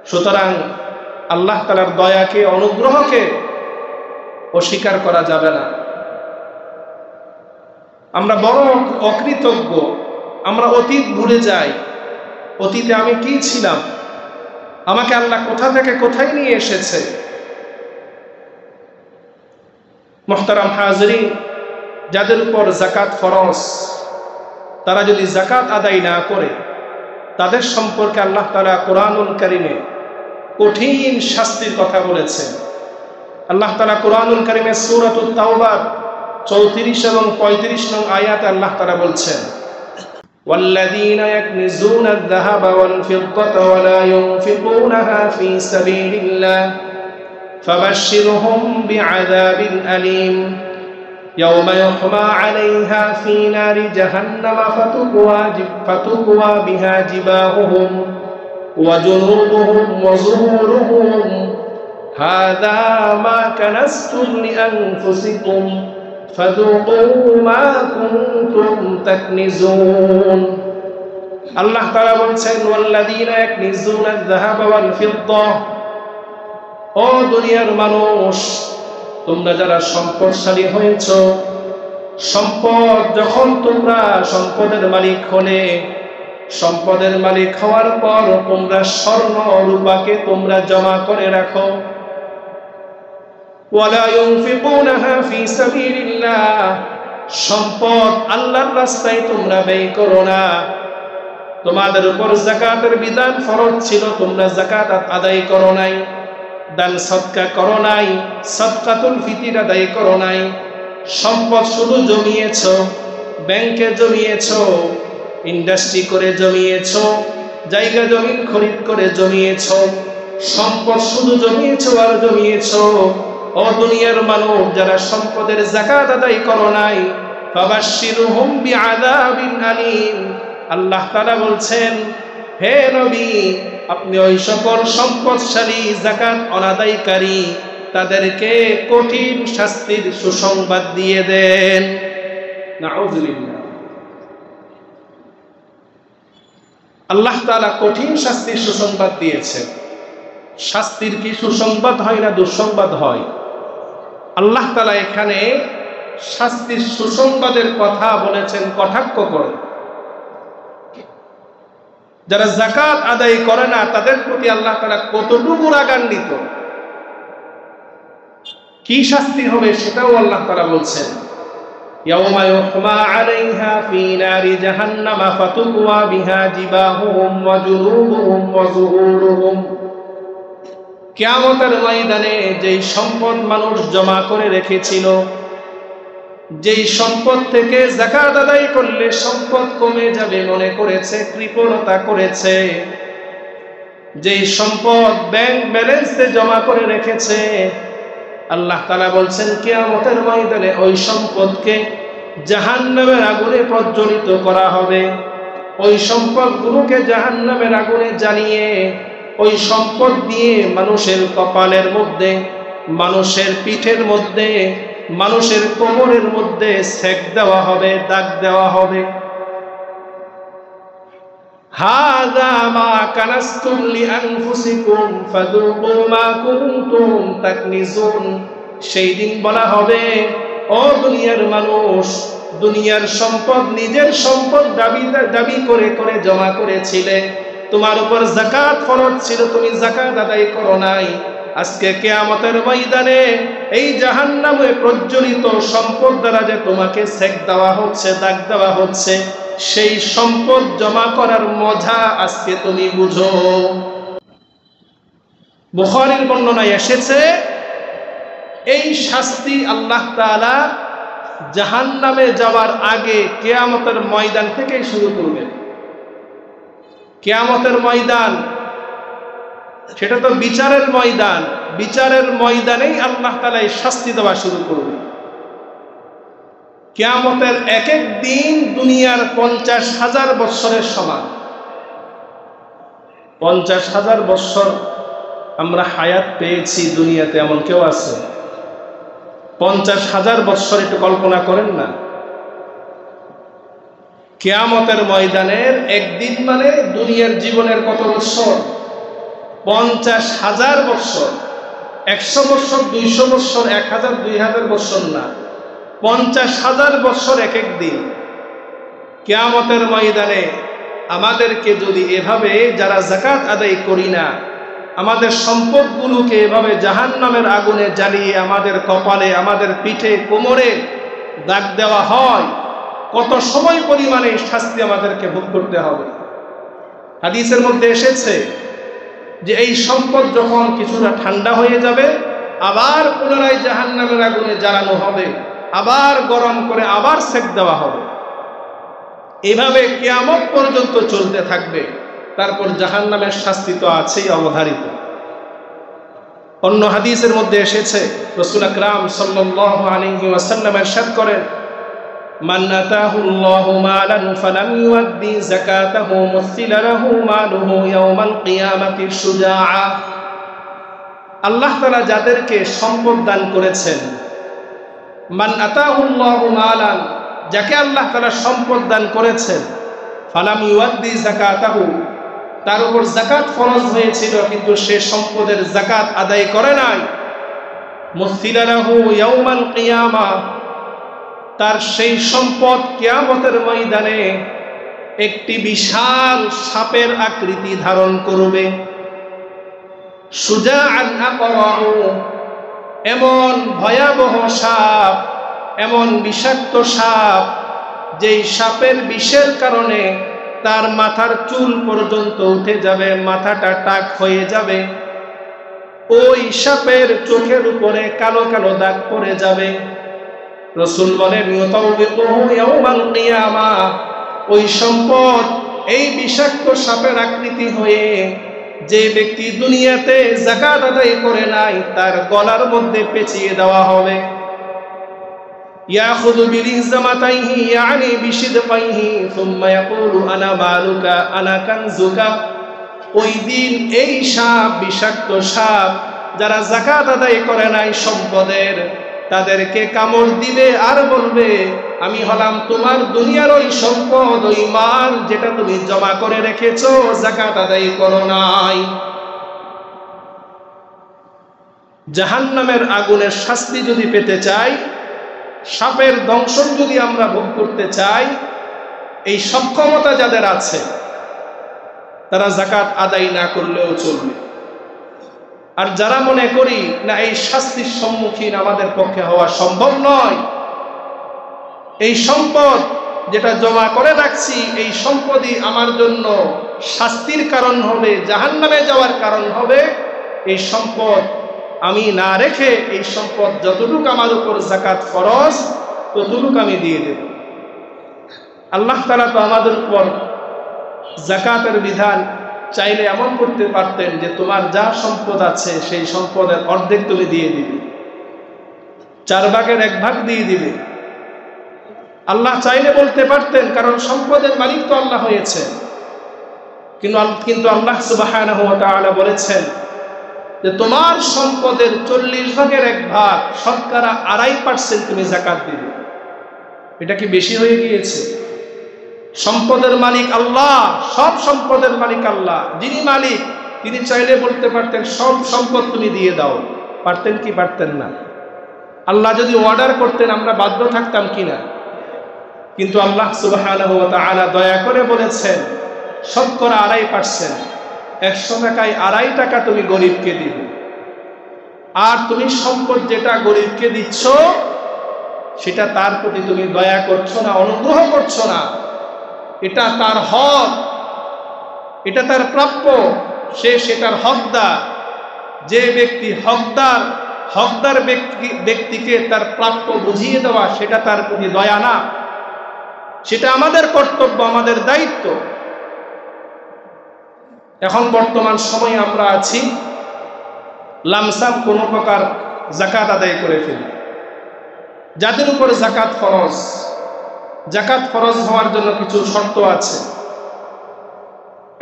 সুতরাং আল্লাহ তাআলার দয়াকে, অনুগ্রহকে অস্বীকার করা যাবে না। আমরা বড় অকৃতজ্ঞ, আমরা অতীত ভুলে যাই। অতীতে আমি কি ছিলাম? আমাকে আল্লাহ কোথা থেকে কোথায় নিয়ে এসেছে। মুহতারাম হাজিরিন, যাদের উপর যাকাত ফরজ, তারা যদি যাকাত আদায় না করে, তাদের সম্পর্কে আল্লাহ তাআলা কোরআনুল কারীমে কঠিন শাস্তির কথা বলেছেন। আল্লাহ তাআলা কোরআনুল কারীমে সূরাতুত তাওবা 34 এবং 35 নং আয়াতে আল্লাহ তাআলা বলছেন, ওয়াল্লাযীনা ইয়াকনিজুনা আয-যাহাবা ওয়াল ফিদ্দাতা ওয়া লা ইউনফিকুনাহা ফী সাবিলিল্লাহ ফাবাশশিরহুম বিআযাবিন আলীম ইয়াওমা ইউহমা আলাইহা ফী নারি জাহান্নামা ফাতুকওয়া বিহা জিবাহুহুম ওয়া জুনুবুহুম ওয়া যুহুরুহুম হাযা মা কানাসতুম লিআনফুসিকুম ফাযুকু মা কুনতুম তাকনিজুন। আল্লাহ তাআলা বলছেন, ওয়াল্লাযীনা ইয়াকনিজুনা আয-যাহাবা ওয়াল ফিদ্দা, ও দুনিয়ার মানুষ, তোমরা যারা সম্পদশালী হয়েছো, সম্পদ যখন তোমরা সম্পদের মালিক হলে, সম্পদের মালিক হওয়ার পর তোমরা স্বর্ণ রূপাকে তোমরা জমা করে রাখো। ওয়ালা ইউনফিকুনাহা ফী সাবিলিল্লাহ, সম্পদ আল্লাহর রাস্তায় তোমরা ব্যয় করো না। তোমাদের উপর যাকাতের বিধান ফরজ ছিল, তোমরা যাকাত আদায় করো নাই। দান সদকা করো নাই, সদকাতুল ফিতর আদায় করো নাই। সম্পদ শুধু জমিয়েছ, ব্যাংকে জমিয়েছ, ইন্ডাস্ট্রি করে জমিয়েছ, জায়গা জমিন খরিদ করে জমিয়েছ, সম্পদ শুধু জমিয়েছ আর জমিয়েছ। ও দুনিয়ার মানুষ, যারা সম্পদের যাকাত আদায় করো নাই, ফাবাশশিরহুম বিআযাবিন আলীম। আল্লাহ তাআলা বলছেন, হে নবী, আপনি ওই সকল সম্পদশালী যাকাত অনাদায়কারী তাদেরকে কঠিন শাস্তির সুসংবাদ দিয়ে দেন। নাউযুবিল্লাহ। আল্লাহ তাআলা কঠিন শাস্তির সুসংবাদ দিয়েছেন। শাস্তির কি সুসংবাদ হয় না দুঃসংবাদ হয়? আল্লাহ তাআলা এখানে শাস্তির সুসংবাদের কথা বলেছেন কটাক্ষ করে। যারা যাকাত আদায় করে না তাদের প্রতি আল্লাহ তাআলা কতটুকু রাগান্বিত, কি শাস্তি হবে সেটাও আল্লাহ তাআলা বলছেন। ইয়াউমা ইউহমা আলাইহা ফি নারি জাহান্নামা ফাতুকওয়া বিহা জিবাহুহুম ওয়া জুনুবুহুম ওয়া যুহুরুহুম। কিয়ামতের ময়দানে যেই সম্পদ মানুষ জমা করে রেখেছিল, যেই সম্পদ থেকে যাকাত আদায় করলে সম্পদ কমে যাবে মনে করেছে, কৃপণতা করেছে, যেই সম্পদ ব্যাংক ব্যালেন্সে জমা করে রেখেছে, আল্লাহ তাআলা বলছেন কিয়ামতের ময়দানে ওই সম্পদকে জাহান্নামের আগুনে প্রজ্বলিত করা হবে। ওই সম্পদগুলোকে জাহান্নামের আগুনে জ্বালিয়ে ওই সম্পদ দিয়ে মানুষের কপালের মধ্যে, মানুষের পিঠের মধ্যে, মানুষের কোমরের মধ্যে সেক দেওয়া হবে, দাগ দেওয়া হবে। হাযা মা কানাসতুম লিআনফুসিকুম ফাযুকু মা কুনতুম তাকনিজুন। সেই দিন বলা হবে, ও দুনিয়ার মানুষ, দুনিয়ার সম্পদ নিজের সম্পদ দাবি করে করে জমা করেছিলে, তোমার উপর যাকাত ফরজ ছিল, তুমি যাকাত আদায় করো নাই। আজকে কিয়ামতের ময়দানে এই জাহান্নামে প্রজ্বলিত সম্পদ দ্বারা যে তোমাকে সেক দেওয়া হচ্ছে, দাগ দেওয়া হচ্ছে, সেই সম্পদ জমা করার মজা আজকে তুমি বুঝো। বুখারীর বর্ণনায় এসেছে, এই শাস্তি আল্লাহ তাআলা জাহান্নামে যাওয়ার আগে কিয়ামতের ময়দান থেকেই শুরু করবেন। কিয়ামতের ময়দান সেটা তো বিচারের ময়দান, বিচারের ময়দানেই আল্লাহ তাআলা এই শাস্তি দেওয়া শুরু করবে। কিয়ামতের এক এক দিন দুনিয়ার 50,000 বৎসরের সমান। 50,000 বৎসর আমরা হায়াত পেয়েছি দুনিয়াতে, এমন কেউ আছে? 50,000 বৎসর একটু কল্পনা করেন না। কিয়ামতের ময়দানের একদিন মানে দুনিয়ার জীবনের কত বৎসর? 50,000 বৎসর। 100 বৎসর, 200 বৎসর, 1000, 2000 বৎসর না, 50,000 বৎসর এক এক দিন। কিয়ামতের ময়দানে আমাদেরকে যদি এভাবে, যারা যাকাত আদায় করি না, আমাদের সম্পদগুলোকে এভাবে জাহান্নামের আগুনে জ্বালিয়ে আমাদের কপালে, আমাদের পিঠে, কোমরে দাগ দেওয়া হয়, কত সময় পরিমাণে শাস্তি আমাদেরকে ভোগ করতে হবে। হাদিসের মধ্যে এসেছে যে এই সম্পদ যখন কিছুটা ঠান্ডা হয়ে যাবে, আবার পুনরায় জাহান্নামের আগুনে জ্বালানো হবে, আবার গরম করে আবার সেক দেওয়া হবে। এভাবে কিয়ামত পর্যন্ত চলতে থাকবে। তারপর জাহান্নামের শাস্তি তো আছেই অবধারিত। অন্য হাদিসের মধ্যে এসেছে, রাসূল আকরাম সাল্লাল্লাহু আলাইহি ওয়াসাল্লাম ইরশাদ করেন, মান আতাহুল্লাহু মালান ফালাম ইউদ্দি যাকাতাহু মুসিলা লাহু মালুহু ইয়াওমাল কিয়ামাতি শুজাআ। আল্লাহ তাআলা যাদেরকে সম্পদ দান করেছেন, মান আতাহুল্লাহু মালান, যাকে আল্লাহ তাআলা সম্পদ দান করেছেন, ফালাম ইউদ্দি যাকাতাহু, তার উপর যাকাত ফরজ হয়েছিল কিন্তু সে সম্পদের যাকাত আদায় করে নাই, মুসিলা লাহু ইয়াওমাল কিয়ামা, তার সেই সম্পদ কিয়ামতের ময়দানে একটি বিশাল সাপের আকৃতি ধারণ করবে। শুজাআন আকরাউ, এমন ভয়াবহ সাপ, এমন বিষাক্ত সাপ, যেই সাপের বিষের কারণে তার মাথার চুল পর্যন্ত উঠে যাবে, মাথাটা টাক হয়ে যাবে। ওই সাপের চোখের উপরে কালো কালো দাগ পড়ে যাবে। রাসূল বলেন ইউতাউবিকুহু ইয়াউমাল কিয়ামাহ, ওই সম্পদ এই বিষাক্ত সাপের আকৃতি হয়ে যে ব্যক্তি দুনিয়াতে যাকাত আদায় করে নাই তার গলার মধ্যে পেঁচিয়ে দেওয়া হবে। ইয়াখুযু বিলিহজামাতাইহি ইয়ানি বিশিদকাইহি সুম্মা ইয়াকুলু আনা মালুকা আনা কানজুকা। ওই দিন এই সাপ, বিষাক্ত সাপ, যারা যাকাত আদায় করে নাই সম্পদের, তাদেরকে কামড় দিবে আর বলবে আমি হলাম তোমার দুনিয়ার ওই সম্পদ, ওই মাল যেটা তুমি জমা করে রেখেছো, যাকাত আদায় করো নাই। জাহান্নামের আগুনের শাস্তি যদি পেতে চাই, সাপের দংশন যদি আমরা ভোগ করতে চাই, এই সক্ষমতা যাদের আছে তারা যাকাত আদায় না করলেও চলবে। আর যারা মনে করি না এই শাস্তির সম্মুখীন আমাদের পক্ষে হওয়া সম্ভব নয়, এই সম্পদ যেটা জমা করে রাখছি, এই সম্পদই আমার জন্য শাস্তির কারণ হবে, জাহান্নামে যাওয়ার কারণ হবে, এই সম্পদ আমি না রেখে এই সম্পদ যতটুকু আমার উপর যাকাত ফরজ ততটুকু আমি দিয়ে দেব। আল্লাহ তাআলা তো আমাদের উপর যাকাতের বিধান চাইলে এমন করতে পারতেন যে তোমার যা সম্পদ আছে সেই সম্পদের অর্ধেক তুমি দিয়ে দিবে, 4 ভাগের 1 ভাগ দিয়ে দিবে। আল্লাহ চাইলে বলতে পারতেন, কারণ সম্পদের মালিক তো আল্লাহ হয়েছে। কিন্তু আল্লাহ সুবহানাহু ওয়া তাআলা বলেছেন যে তোমার সম্পদের 40 ভাগের 1 ভাগ, শতকরা 2.5% তুমি যাকাত দিবে। এটা কি বেশি হয়ে গিয়েছে? সম্পদের মালিক আল্লাহ, সব সম্পদের মালিক আল্লাহ। যিনি মালিক তিনি চাইলে বলতে পারতেন সব সম্পদ তুমি দিয়ে দাও, পারতেন কি পারতেন না? আল্লাহ যদি অর্ডার করতেন আমরা বাধ্য থাকতাম কিনা? কিন্তু আল্লাহ সুবহানাহু ওয়া তাআলা দয়া করে বলেছেন শতকরা 2.5%, 100 টাকায় 2.5 টাকা তুমি গরিবকে দিবে। আর তুমি সম্পদ যেটা গরিবকে দিচ্ছ সেটা তার প্রতি তুমি দয়া করছো না, অনুগ্রহ করছো না। এটা তার হক, এটা তার প্রাপ্য, সে সেটার হকদার। যে ব্যক্তি হকদার ব্যক্তিকে তার প্রাপ্য বুঝিয়ে দেওয়া, সেটা তার প্রতি দয়া না, সেটা আমাদের কর্তব্য, আমাদের দায়িত্ব। এখন বর্তমান সময়ে আমরা আছি লামসাম কোনো প্রকার যাকাত আদায় করে ফেলি। যাদের উপর যাকাত ফরজ, যাকাত ফরজ হওয়ার জন্য কিছু শর্ত আছে।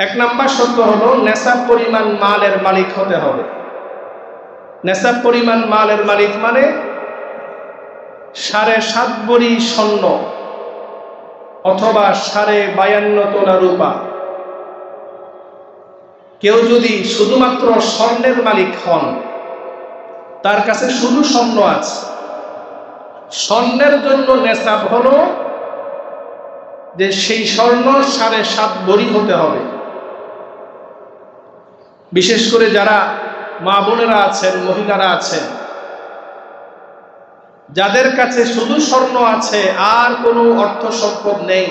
1 নম্বর শর্ত হলো নেসাব পরিমাণ মালের মালিক হতে হবে। নেসাব পরিমাণ মালের মালিক মানে 7.5 ভরি স্বর্ণ অথবা 52.5 তোলা রূপা। কেউ যদি শুধুমাত্র স্বর্ণের মালিক হন, তার কাছে শুধু স্বর্ণ আছে, স্বর্ণের জন্য নেসাব হলো যে সেই স্বর্ণ 7.5 ভরি হতে হবে। বিশেষ করে যারা মা বোনেরা আছেন, মহিলারা আছেন, যাদের কাছে শুধু স্বর্ণ আছে আর কোনো অর্থ সম্পদ নেই,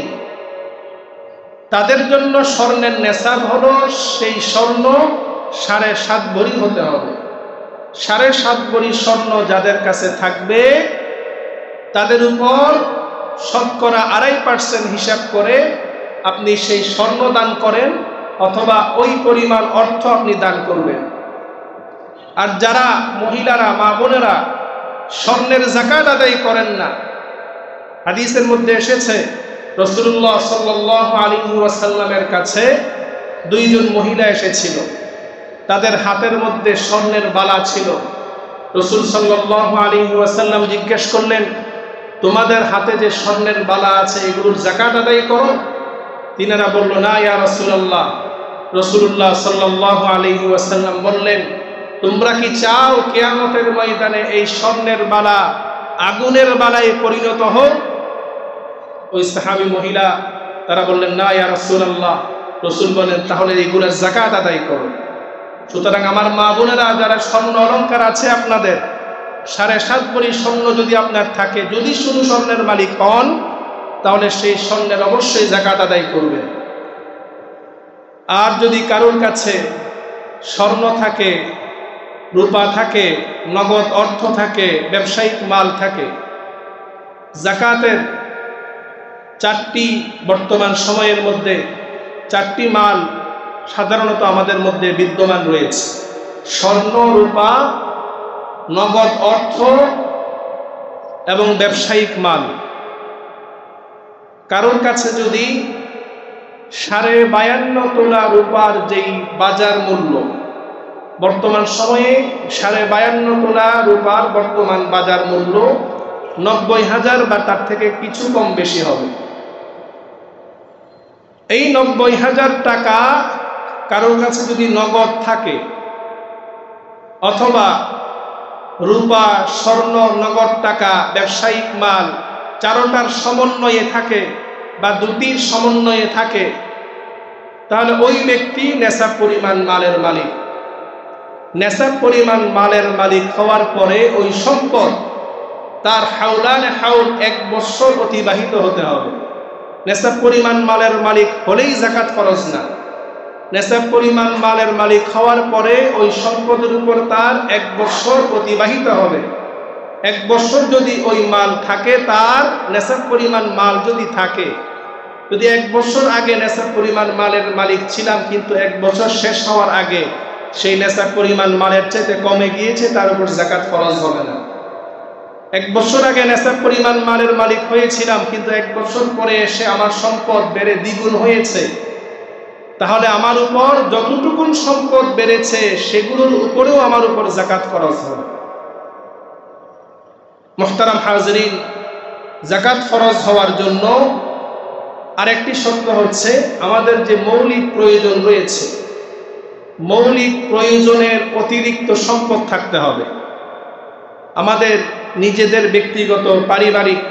তাদের জন্য স্বর্ণের নেসাব হলো সেই স্বর্ণ 7.5 ভরি হতে হবে। 7.5 ভরি স্বর্ণ যাদের কাছে থাকবে তাদের উপর শতকরা 2.5% হিসাব করে আপনি সেই স্বর্ণ দান করেন, অথবা ওই পরিমাণ অর্থ আপনি দান করবেন। আর যারা মহিলারা, মা বোনেরা স্বর্ণের যাকাত আদায় করেন না, হাদিসের মধ্যে এসেছে রাসূলুল্লাহ সাল্লাল্লাহু আলাইহি ওয়াসাল্লামের কাছে 2 জন মহিলা এসেছিল, তাদের হাতের মধ্যে স্বর্ণের বালা ছিল। রাসূল সাল্লাল্লাহু আলাইহি ওয়াসাল্লাম জিজ্ঞেস করলেন, তোমাদের হাতে যে স্বর্ণের বালা আছে এগুলোর যাকাত আদায় করো? তিনারা বলল, না ইয়া রাসূলুল্লাহ। রাসূলুল্লাহ সাল্লাল্লাহু আলাইহি ওয়াসাল্লাম বললেন, তোমরা কি চাও কিয়ামতের ময়দানে এই স্বর্ণের বালা আগুনের বালায় পরিণত হোক? ওই সাহাবী মহিলা তারা বললেন, না ইয়া রাসূলুল্লাহ। রাসূল বলেন, তাহলে এগুলোর যাকাত আদায় করো। সুতরাং আমার মা বোনেরা, যারা স্বর্ণ অলংকার আছে আপনাদের, 7.5 ভরি স্বর্ণ যদি আপনার থাকে, যদি শুধু স্বর্ণের মালিক হন, তাহলে সেই স্বর্ণের অবশ্যই যাকাত আদায় করবেন। আর যদি কারোর কাছে স্বর্ণ থাকে রূপা থাকে, নগদ অর্থ থাকে, ব্যবসায়িক মাল থাকে। যাকাতের চারটি বর্তমান সময়ের মধ্যে চারটি মাল সাধারণত আমাদের মধ্যে বিদ্যমান রয়েছে: স্বর্ণ, রূপা, নগদ অর্থ এবং ব্যবসায়িক মাল। কারোর কাছে যদি 52.5 তোলা রূপার যেই বাজার মূল্য, বর্তমান সময়ে 52.5 তোলা রূপার বর্তমান বাজার মূল্য 90,000 বা তার থেকে কিছু কম বেশি হবে। এই 90,000 টাকা কারোর কাছে যদি নগদ থাকে, অথবা রূপা, স্বর্ণ, নগদ টাকা, ব্যবসায়িক মাল চারোটার সমন্বয়ে থাকে বা দুটির সমন্বয়ে থাকে, তাহলে ওই ব্যক্তি নেশাব পরিমাণ মালের মালিক। নেশাব পরিমাণ মালের মালিক হওয়ার পরে ওই সম্পদ তার হাউলানে হাউল 1 বছর অতিবাহিত হতে হবে। নেশাব পরিমাণ মালের মালিক হলেই যাকাত ফরজ না। নেশাব পরিমাণ মালের মালিক হওয়ার পরে ওই সম্পদের উপর তার 1 বছর অতিবাহিত হবে। 1 বছর যদি ওই মাল থাকে, তার নেশাব পরিমাণ মাল যদি থাকে, যদি 1 বছর আগে নেশাব পরিমাণ মালের মালিক ছিলাম, কিন্তু 1 বছর শেষ হওয়ার আগে সেই নেশাব পরিমাণ মালের চাইতে কমে গিয়েছে, তার উপর যাকাত ফরজ হবে না। 1 বছর আগে নেশাব পরিমাণ মালের মালিক হয়েছিলাম, কিন্তু 1 বছর পরে এসে আমার সম্পদ বেড়ে দ্বিগুণ হয়েছে, তাহলে আমার উপর যতটুকুন সম্পদ বেড়েছে সেগুলোর উপরেও আমার উপর যাকাত ফরজ হবে। মুহতারাম হাজরিন, যাকাত ফরজ হওয়ার জন্য আরেকটি শর্ত হচ্ছে, আমাদের যে মৌলিক প্রয়োজন রয়েছে, মৌলিক প্রয়োজনের অতিরিক্ত সম্পদ থাকতে হবে। আমাদের নিজেদের ব্যক্তিগত পারিবারিক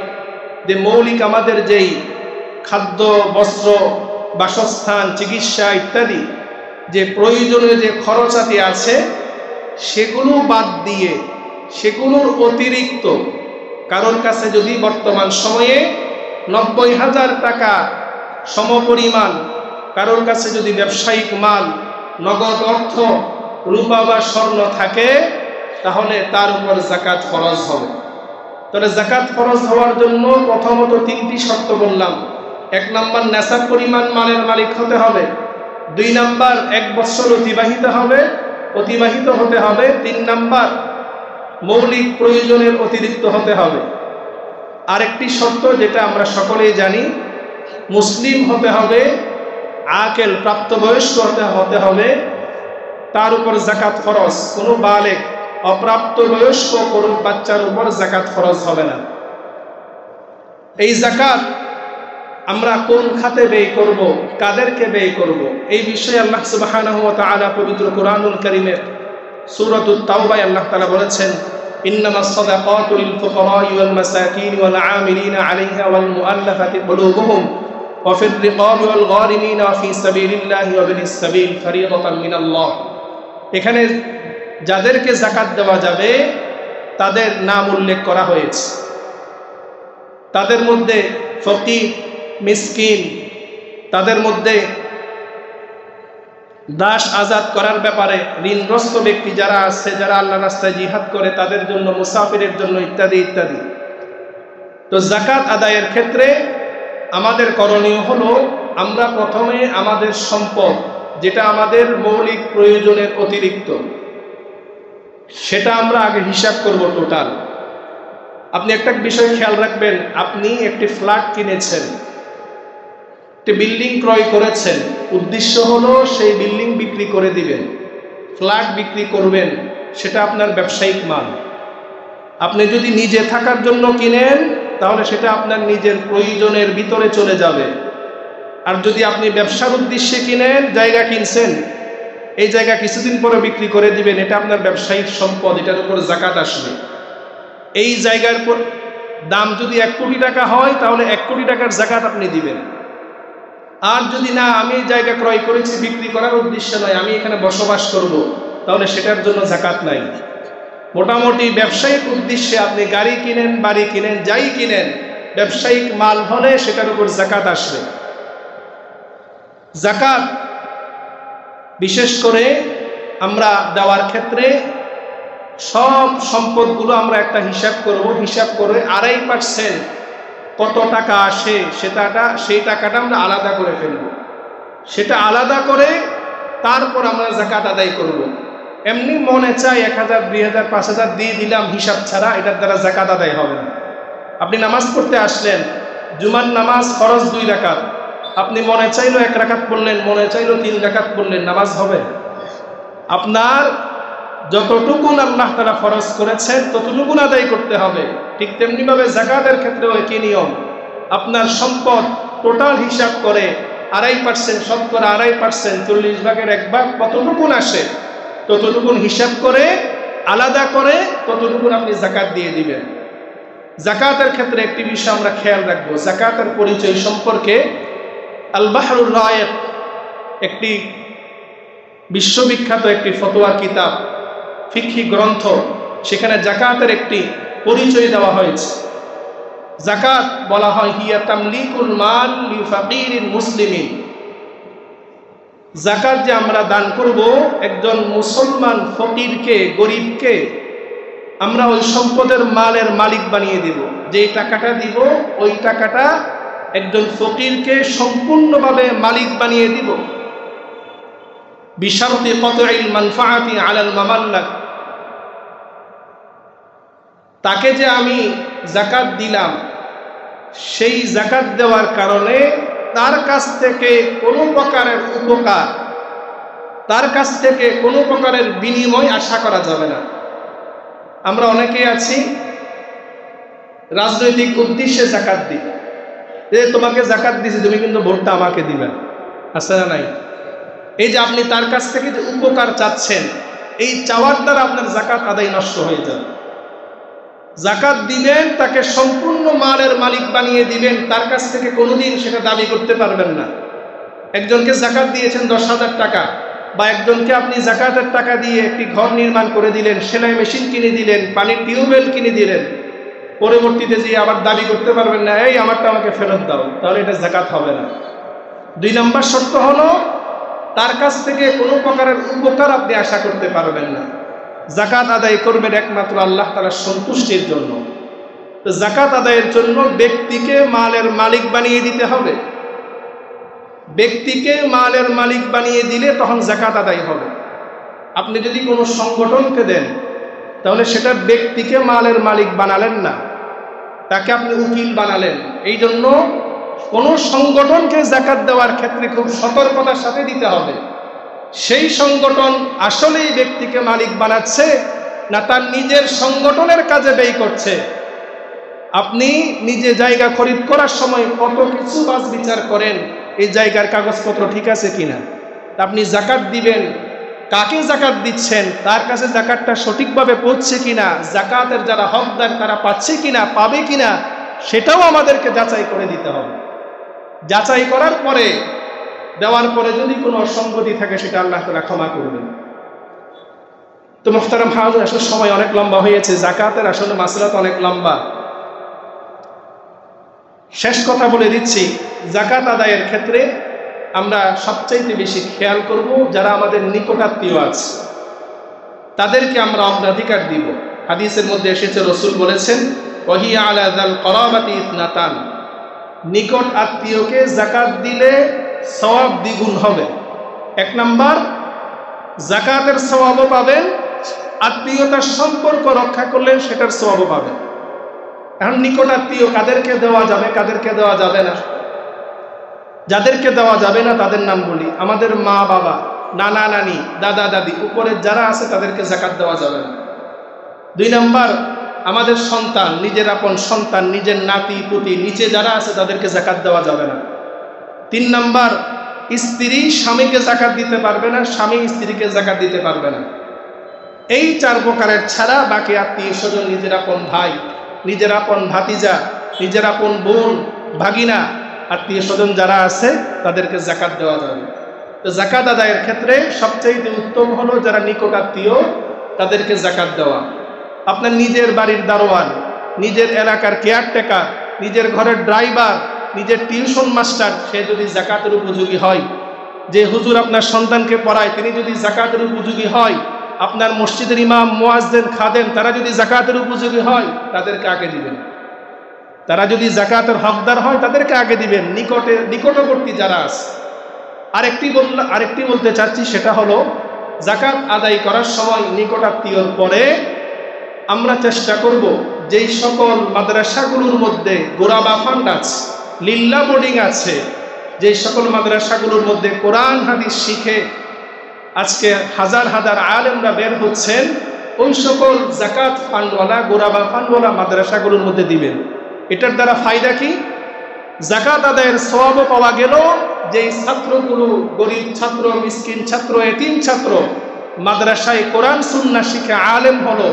যে মৌলিক আমাদের যেই খাদ্য, বস্ত্র, বাসস্থান, চিকিৎসা ইত্যাদি যে প্রয়োজনীয় যে খরচাতি আছে, সেগুলো বাদ দিয়ে, সেগুলোর অতিরিক্ত কারোর কাছে যদি বর্তমান সময়ে 90,000 টাকা সমপরিমাণ কারোর কাছে যদি ব্যবসায়িক মাল, নগদ অর্থ, রূপা বা স্বর্ণ থাকে, তাহলে তার উপর যাকাত ফরজ হবে। তাহলে যাকাত ফরজ হওয়ার জন্য প্রথমত 3টি শর্ত বললাম। 1 নম্বর, নেশাব পরিমাণ মালের মালিক হতে হবে। 2 নম্বর, 1 বছর অতিবাহিত হতে হবে। 3 নম্বর, মৌলিক প্রয়োজনের অতিরিক্ত হতে হবে। আরেকটি শর্ত যেটা আমরা সকলেই জানি, মুসলিম হতে হবে, আকেল, প্রাপ্তবয়স্ক হতে হবে, তার উপর যাকাত ফরজ। কোনো বালেগ, অপ্রাপ্তবয়স্ক কোনো বাচ্চার উপর যাকাত ফরজ হবে না। এই যাকাত আমরা কোন খাতে ব্যয় করব, কাদেরকে ব্যয় করব, এই বিষয়ে আল্লাহ সুবহানাহু ওয়া তাআলা পবিত্র কুরআনুল কারীমের সূরাতুত তাওবায় আল্লাহ তাআলা বলেছেন, ইন্নামাস সাদাকাতু লিল ফুকারা'i ওয়াল মাসাকিন ওয়াল 'আমিলিনা 'আলাইহা ওয়াল মুআল্লাফাতি কুলুবুহুম ওয়া ফির রিকাবি ওয়াল গারিমিনা ওয়া ফি সাবিলিল্লাহি ওয়া বিনিস সাবিল ফরিদাতান মিনাল্লাহ। এখানে যাদেরকে যাকাত দেওয়া যাবে তাদের নাম উল্লেখ করা হয়েছে। তাদের মধ্যে ফকির, মিসকিন, তাদের মধ্যে দাস আজাদ করার ব্যাপারে ঋণগ্রস্ত ব্যক্তি যারা আছে, যারা আল্লাহর রাস্তায় জিহাদ করে, তাদের জন্য, মুসাফিরের জন্য ইত্যাদি ইত্যাদি। তো যাকাত আদায়ের ক্ষেত্রে আমাদের করণীয় হলো, আমরা প্রথমে আমাদের সম্পদ, যেটা আমাদের মৌলিক প্রয়োজনের অতিরিক্ত, সেটা আমরা আগে হিসাব করব টোটাল। আপনি একটা বিষয় খেয়াল রাখবেন, আপনি একটি ফ্ল্যাট কিনেছেন, একটি বিল্ডিং ক্রয় করেছেন, উদ্দেশ্য হলো সেই বিল্ডিং বিক্রি করে দিবেন, ফ্ল্যাট বিক্রি করবেন, সেটা আপনার ব্যবসায়িক মাল। আপনি যদি নিজে থাকার জন্য কিনেন, তাহলে সেটা আপনার নিজের প্রয়োজনের ভিতরে চলে যাবে। আর যদি আপনি ব্যবসার উদ্দেশ্যে কিনেন, জায়গা কিনছেন, এই জায়গা কিছুদিন পরে বিক্রি করে দিবেন, এটা আপনার ব্যবসায়িক সম্পদ, এটার উপর যাকাত আসবে। এই জায়গার দাম যদি 1 কোটি টাকা হয়, তাহলে 1 কোটি টাকার যাকাত আপনি দিবেন। আর যদি না, আমি এই জায়গা ক্রয় করেছি বিক্রি করার উদ্দেশ্য নয়, আমি এখানে বসবাস করব, তাহলে সেটার জন্য যাকাত নাই। মোটামুটি ব্যবসায়িক উদ্দেশ্যে আপনি গাড়ি কিনেন, বাড়ি কিনেন, যাই কিনেন, ব্যবসায়িক মাল হলে সেটার উপর যাকাত আসবে। যাকাত বিশেষ করে আমরা দেওয়ার ক্ষেত্রে সব সম্পদগুলো আমরা একটা হিসাব করব, হিসাব করে 2.5% কত টাকা আসে সেই টাকাটা আমরা আলাদা করে ফেলব। সেটা আলাদা করে তারপর আমরা যাকাত আদায় করব। এমনি মনে চাই 1000, 2000, 5000 দিয়ে দিলাম হিসাব ছাড়া, এটার দ্বারা যাকাত আদায় হবে না। আপনি নামাজ পড়তে আসলেন, জুমার নামাজ ফরজ 2 রাকাত, আপনি মনে চাইলো 1 রাকাত পড়লেন, মনে চাইলো 3 রাকাত পড়লেন, নামাজ হবে? আপনার যতটুকুন আল্লাহ তাআলা ফরজ করেছেন ততটুকুন আদায় করতে হবে। ঠিক তেমনিভাবে যাকাতের ক্ষেত্রেও একই নিয়ম। আপনার সম্পদ টোটাল হিসাব করে 2.5%, শতকরা 2.5%, 40 ভাগের 1 ভাগ কতটুকুন আসে ততটুকুন হিসাব করে আলাদা করে ততটুকুন আপনি যাকাত দিয়ে দিবেন। যাকাতের ক্ষেত্রে একটি বিষয় আমরা খেয়াল রাখবো, যাকাতের পরিচয় সম্পর্কে আল বাহরুর রায়েক একটি বিশ্ববিখ্যাত একটি ফতোয়ার কিতাব, ফিকহি গ্রন্থ, সেখানে যাকাতের একটি পরিচয় দেওয়া হয়েছে। যাকাত বলা হয় হিয়া তামলিকুল মাল লি ফাকিরিন মুসলিমিন। যাকাত যে আমরা দান করব, একজন মুসলমান ফকিরকে, গরিবকে আমরা ওই সম্পদের মালের মালিক বানিয়ে দিব। যেই টাকাটা দিব ওই টাকাটা একজন ফকিরকে সম্পূর্ণভাবে মালিক বানিয়ে দিব। বিশারতি কতইল মানফাআতি আলাল মামাল্লাক, তাকে যে আমি যাকাত দিলাম, সেই যাকাত দেওয়ার কারণে তার কাছ থেকে কোনো প্রকারের উপকার, তার কাছ থেকে কোনো প্রকারের বিনিময় আশা করা যাবে না। আমরা অনেকেই আছি রাজনৈতিক উদ্দেশ্যে যাকাত দিই, যে তোমাকে যাকাত দিছি, তুমি কিন্তু ভোটটা আমাকে দিবেন, আছে না নাই? এই যে আপনি তার কাছ থেকে যে উপকার চাচ্ছেন, এই চাওয়ার দ্বারা আপনার যাকাত আদায় নষ্ট হয়ে যাবে। যাকাত দিবেন, তাকে সম্পূর্ণ মালের মালিক বানিয়ে দিবেন, তার কাছ থেকে কোনোদিন সেটা দাবি করতে পারবেন না। একজনকে যাকাত দিয়েছেন 10,000 টাকা, বা একজনকে আপনি যাকাতের টাকা দিয়ে একটি ঘর নির্মাণ করে দিলেন, সেলাই মেশিন কিনে দিলেন, পানির টিউবওয়েল কিনে দিলেন, পরবর্তীতে যে আবার দাবি করতে পারবেন না, এই আমারটা আমাকে ফেরত দাও, তাহলে এটা যাকাত হবে না। 2 নম্বর শর্ত হলো তার কাছ থেকে কোনো প্রকারের উপকার আপনি আশা করতে পারবেন না। যাকাত আদায় করবেন একমাত্র আল্লাহ তাআলার সন্তুষ্টির জন্য। তো যাকাত আদায়ের জন্য ব্যক্তিকে মালের মালিক বানিয়ে দিতে হবে। ব্যক্তিকে মালের মালিক বানিয়ে দিলে তখন যাকাত আদায় হবে। আপনি যদি কোনো সংগঠনকে দেন, তাহলে সেটা ব্যক্তিকে মালের মালিক বানালেন না, তাকে আপনি উকিল বানালেন। এই জন্য কোনো সংগঠনকে যাকাত দেওয়ার ক্ষেত্রে খুব সতর্কতার সাথে দিতে হবে। সেই সংগঠন আসলেই ব্যক্তিকে মালিক বানাচ্ছে না তার নিজের সংগঠনের কাজে ব্যয় করছে। আপনি নিজে জায়গা খরিদ করার সময় কত কিছু বাছ বিচার করেন, এই জায়গার কাগজপত্র ঠিক আছে কিনা। আপনি যাকাত দিবেন, কাকে যাকাত দিচ্ছেন, তার কাছে যাকাতটা সঠিকভাবে পৌঁছছে কিনা, যাকাতের যারা হকদার তারা পাচ্ছে কিনা, পাবে কিনা, সেটাও আমাদেরকে যাচাই করে দিতে হবে। যাচাই করার পরে, দেওয়ার পরে যদি কোনো অসঙ্গতি থাকে, সেটা আল্লাহ তাআলা ক্ষমা করবেন। তো মুহতারাম হাজির, আসলে সময় অনেক লম্বা হয়েছে, যাকাতের আসলে মাসলা তো অনেক লম্বা। শেষ কথা বলে দিচ্ছি, যাকাত আদায়ের ক্ষেত্রে আমরা সবচাইতে বেশি খেয়াল করব যারা আমাদের নিকটাত্মীয় আছে, তাদেরকে আমরা অগ্রাধিকার দিব। হাদিসের মধ্যে এসেছে, রাসূল বলেছেন, ওয়াহিয়া আলা যাল করাবাতি ইতনাতান, নিকট আত্মীয়কে যাকাত দিলে সওয়াব দ্বিগুণ হবে। 1 নাম্বার, যাকাতের সওয়াবও পাবেন, আত্মীয়তার সম্পর্ক রক্ষা করলে সেটার সওয়াবও পাবেন। এখন নিকট আত্মীয় কাদেরকে দেওয়া যাবে, কাদেরকে দেওয়া যাবে না? যাদেরকে দেওয়া যাবে না তাদের নাম বলি। আমাদের মা বাবা, নানা নানি, দাদা দাদি, উপরের যারা আছে তাদেরকে যাকাত দেওয়া যাবে না। 2 নাম্বার, আমাদের সন্তান, নিজের আপন সন্তান, নিজের নাতি পুতি, নিচে যারা আছে তাদেরকে যাকাত দেওয়া যাবে না। 3 নাম্বার, স্ত্রী স্বামীকে যাকাত দিতে পারবে না, স্বামী স্ত্রীকে যাকাত দিতে পারবে না। এই 4 প্রকারের ছাড়া বাকি আত্মীয় স্বজন, নিজের আপন ভাই, নিজের আপন ভাতিজা, নিজের আপন বোন, ভাগিনা, আত্মীয় স্বজন যারা আছে তাদেরকে যাকাত দেওয়া যাবে। তো যাকাত আদায়ের ক্ষেত্রে সবচেয়ে উত্তম হলো যারা নিকট আত্মীয় তাদেরকে যাকাত দেওয়া। আপনার নিজের বাড়ির দারোয়ান, নিজের এলাকার কেয়ারটেকার, নিজের ঘরের ড্রাইভার, নিজের টিউশন মাস্টার, সে যদি যাকাতের উপযোগী হয়, যে হুজুর আপনার সন্তানকে পড়ায় তিনি যদি যাকাতের উপযোগী হয়, আপনার মসজিদের ইমাম, মুয়াজ্জিন, খাদেম তারা যদি জাকাতের উপযোগী হয় তাদেরকে আগে দিবেন। তারা যদি জাকাতের হকদার হয় তাদেরকে আগে দিবেন, নিকটবর্তী যারা আছে। আরেকটি বলতে চাচ্ছি, সেটা হলো জাকাত আদায় করার সময় নিকটাত্মীয়র পরে আমরা চেষ্টা করব যেই সকল মাদ্রাসাগুলোর মধ্যে গোরাবা ফান্ড আছে, লিল্লা বোর্ডিং আছে, যেই সকল মাদ্রাসাগুলোর মধ্যে কোরআন হাদিস শিখে আজকে হাজার হাজার আলেমরা বের হচ্ছেন, ওই সকল জাকাত ফান্ডওয়ালা, গোরাবা ফান্ডওয়ালা মাদ্রাসাগুলোর মধ্যে দিবেন। এটার দ্বারা ফায়দা কি? জাকাত আদায়ের সওয়াবও পাওয়া গেল। যেই ছাত্রগুলো গরিব ছাত্র, মিসকিন ছাত্র, এতিম ছাত্র মাদ্রাসায় কোরআন সুন্নাহ শিখে আলেম হলো,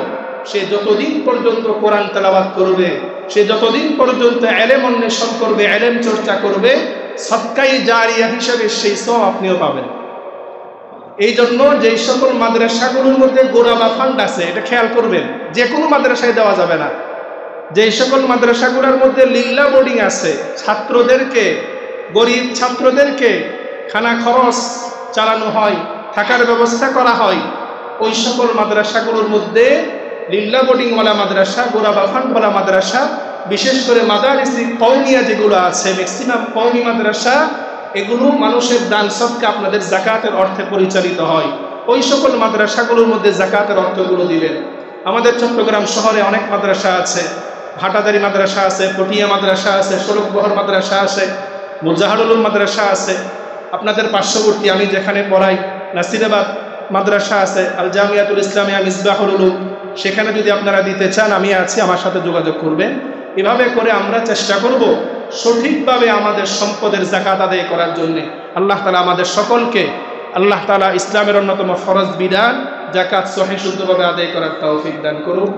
সে যতদিন পর্যন্ত কোরআন তেলাওয়াত করবে, সে যতদিন পর্যন্ত ইলম অন্বেষণ করবে, ইলম চর্চা করবে, সদকায়ে জারিয়া হিসেবে সেই সওয়াব আপনিও পাবেন। এই জন্য যেই সকল মাদ্রাসাগুলোর মধ্যে গোরাবা ফান্ড আছে, এটা খেয়াল করবেন, যে কোনো মাদ্রাসায় দেওয়া যাবে না। যেই সকল মাদ্রাসাগুলোর মধ্যে লিল্লা বোর্ডিং আছে, ছাত্রদেরকে, গরিব ছাত্রদেরকে খানা খরচ চালানো হয়, থাকার ব্যবস্থা করা হয়, ওই সকল মাদ্রাসাগুলোর মধ্যে লিল্লা বোর্ডিংওয়ালা মাদ্রাসা, গোরাবা ফান্ডওয়ালা মাদ্রাসা, বিশেষ করে মাদারিস কওমিয়া যেগুলো আছে, ম্যাক্সিমাম কওমি মাদ্রাসা, এগুলো মানুষের দান সদকা আপনাদের জাকাতের অর্থে পরিচালিত হয়। ওই সকল মাদ্রাসাগুলোর মধ্যে জাকাতের অর্থগুলো দিবেন। আমাদের চট্টগ্রাম শহরে অনেক মাদ্রাসা আছে, ভাটাদারি মাদ্রাসা আছে, পটিয়া মাদ্রাসা আছে, সড়কবহর মাদ্রাসা আছে, মুজাহারুল উলুম মাদ্রাসা আছে। আপনাদের পার্শ্ববর্তী আমি যেখানে পড়াই নাসিরাবাদ মাদ্রাসা আছে, আল জামিয়াতুল ইসলামিয়া মিসবাহুল উলুম, সেখানে যদি আপনারা দিতে চান আমি আছি, আমার সাথে যোগাযোগ করবেন। এভাবে করে আমরা চেষ্টা করব সঠিকভাবে আমাদের সম্পদের জাকাত আদায় করার জন্য। আল্লাহ তাআলা আমাদের সকলকে, আল্লাহ তাআলা ইসলামের অন্যতম ফরজ বিধান জাকাত সহিহ শুদ্ধভাবে আদায় করার তৌফিক দান করুন।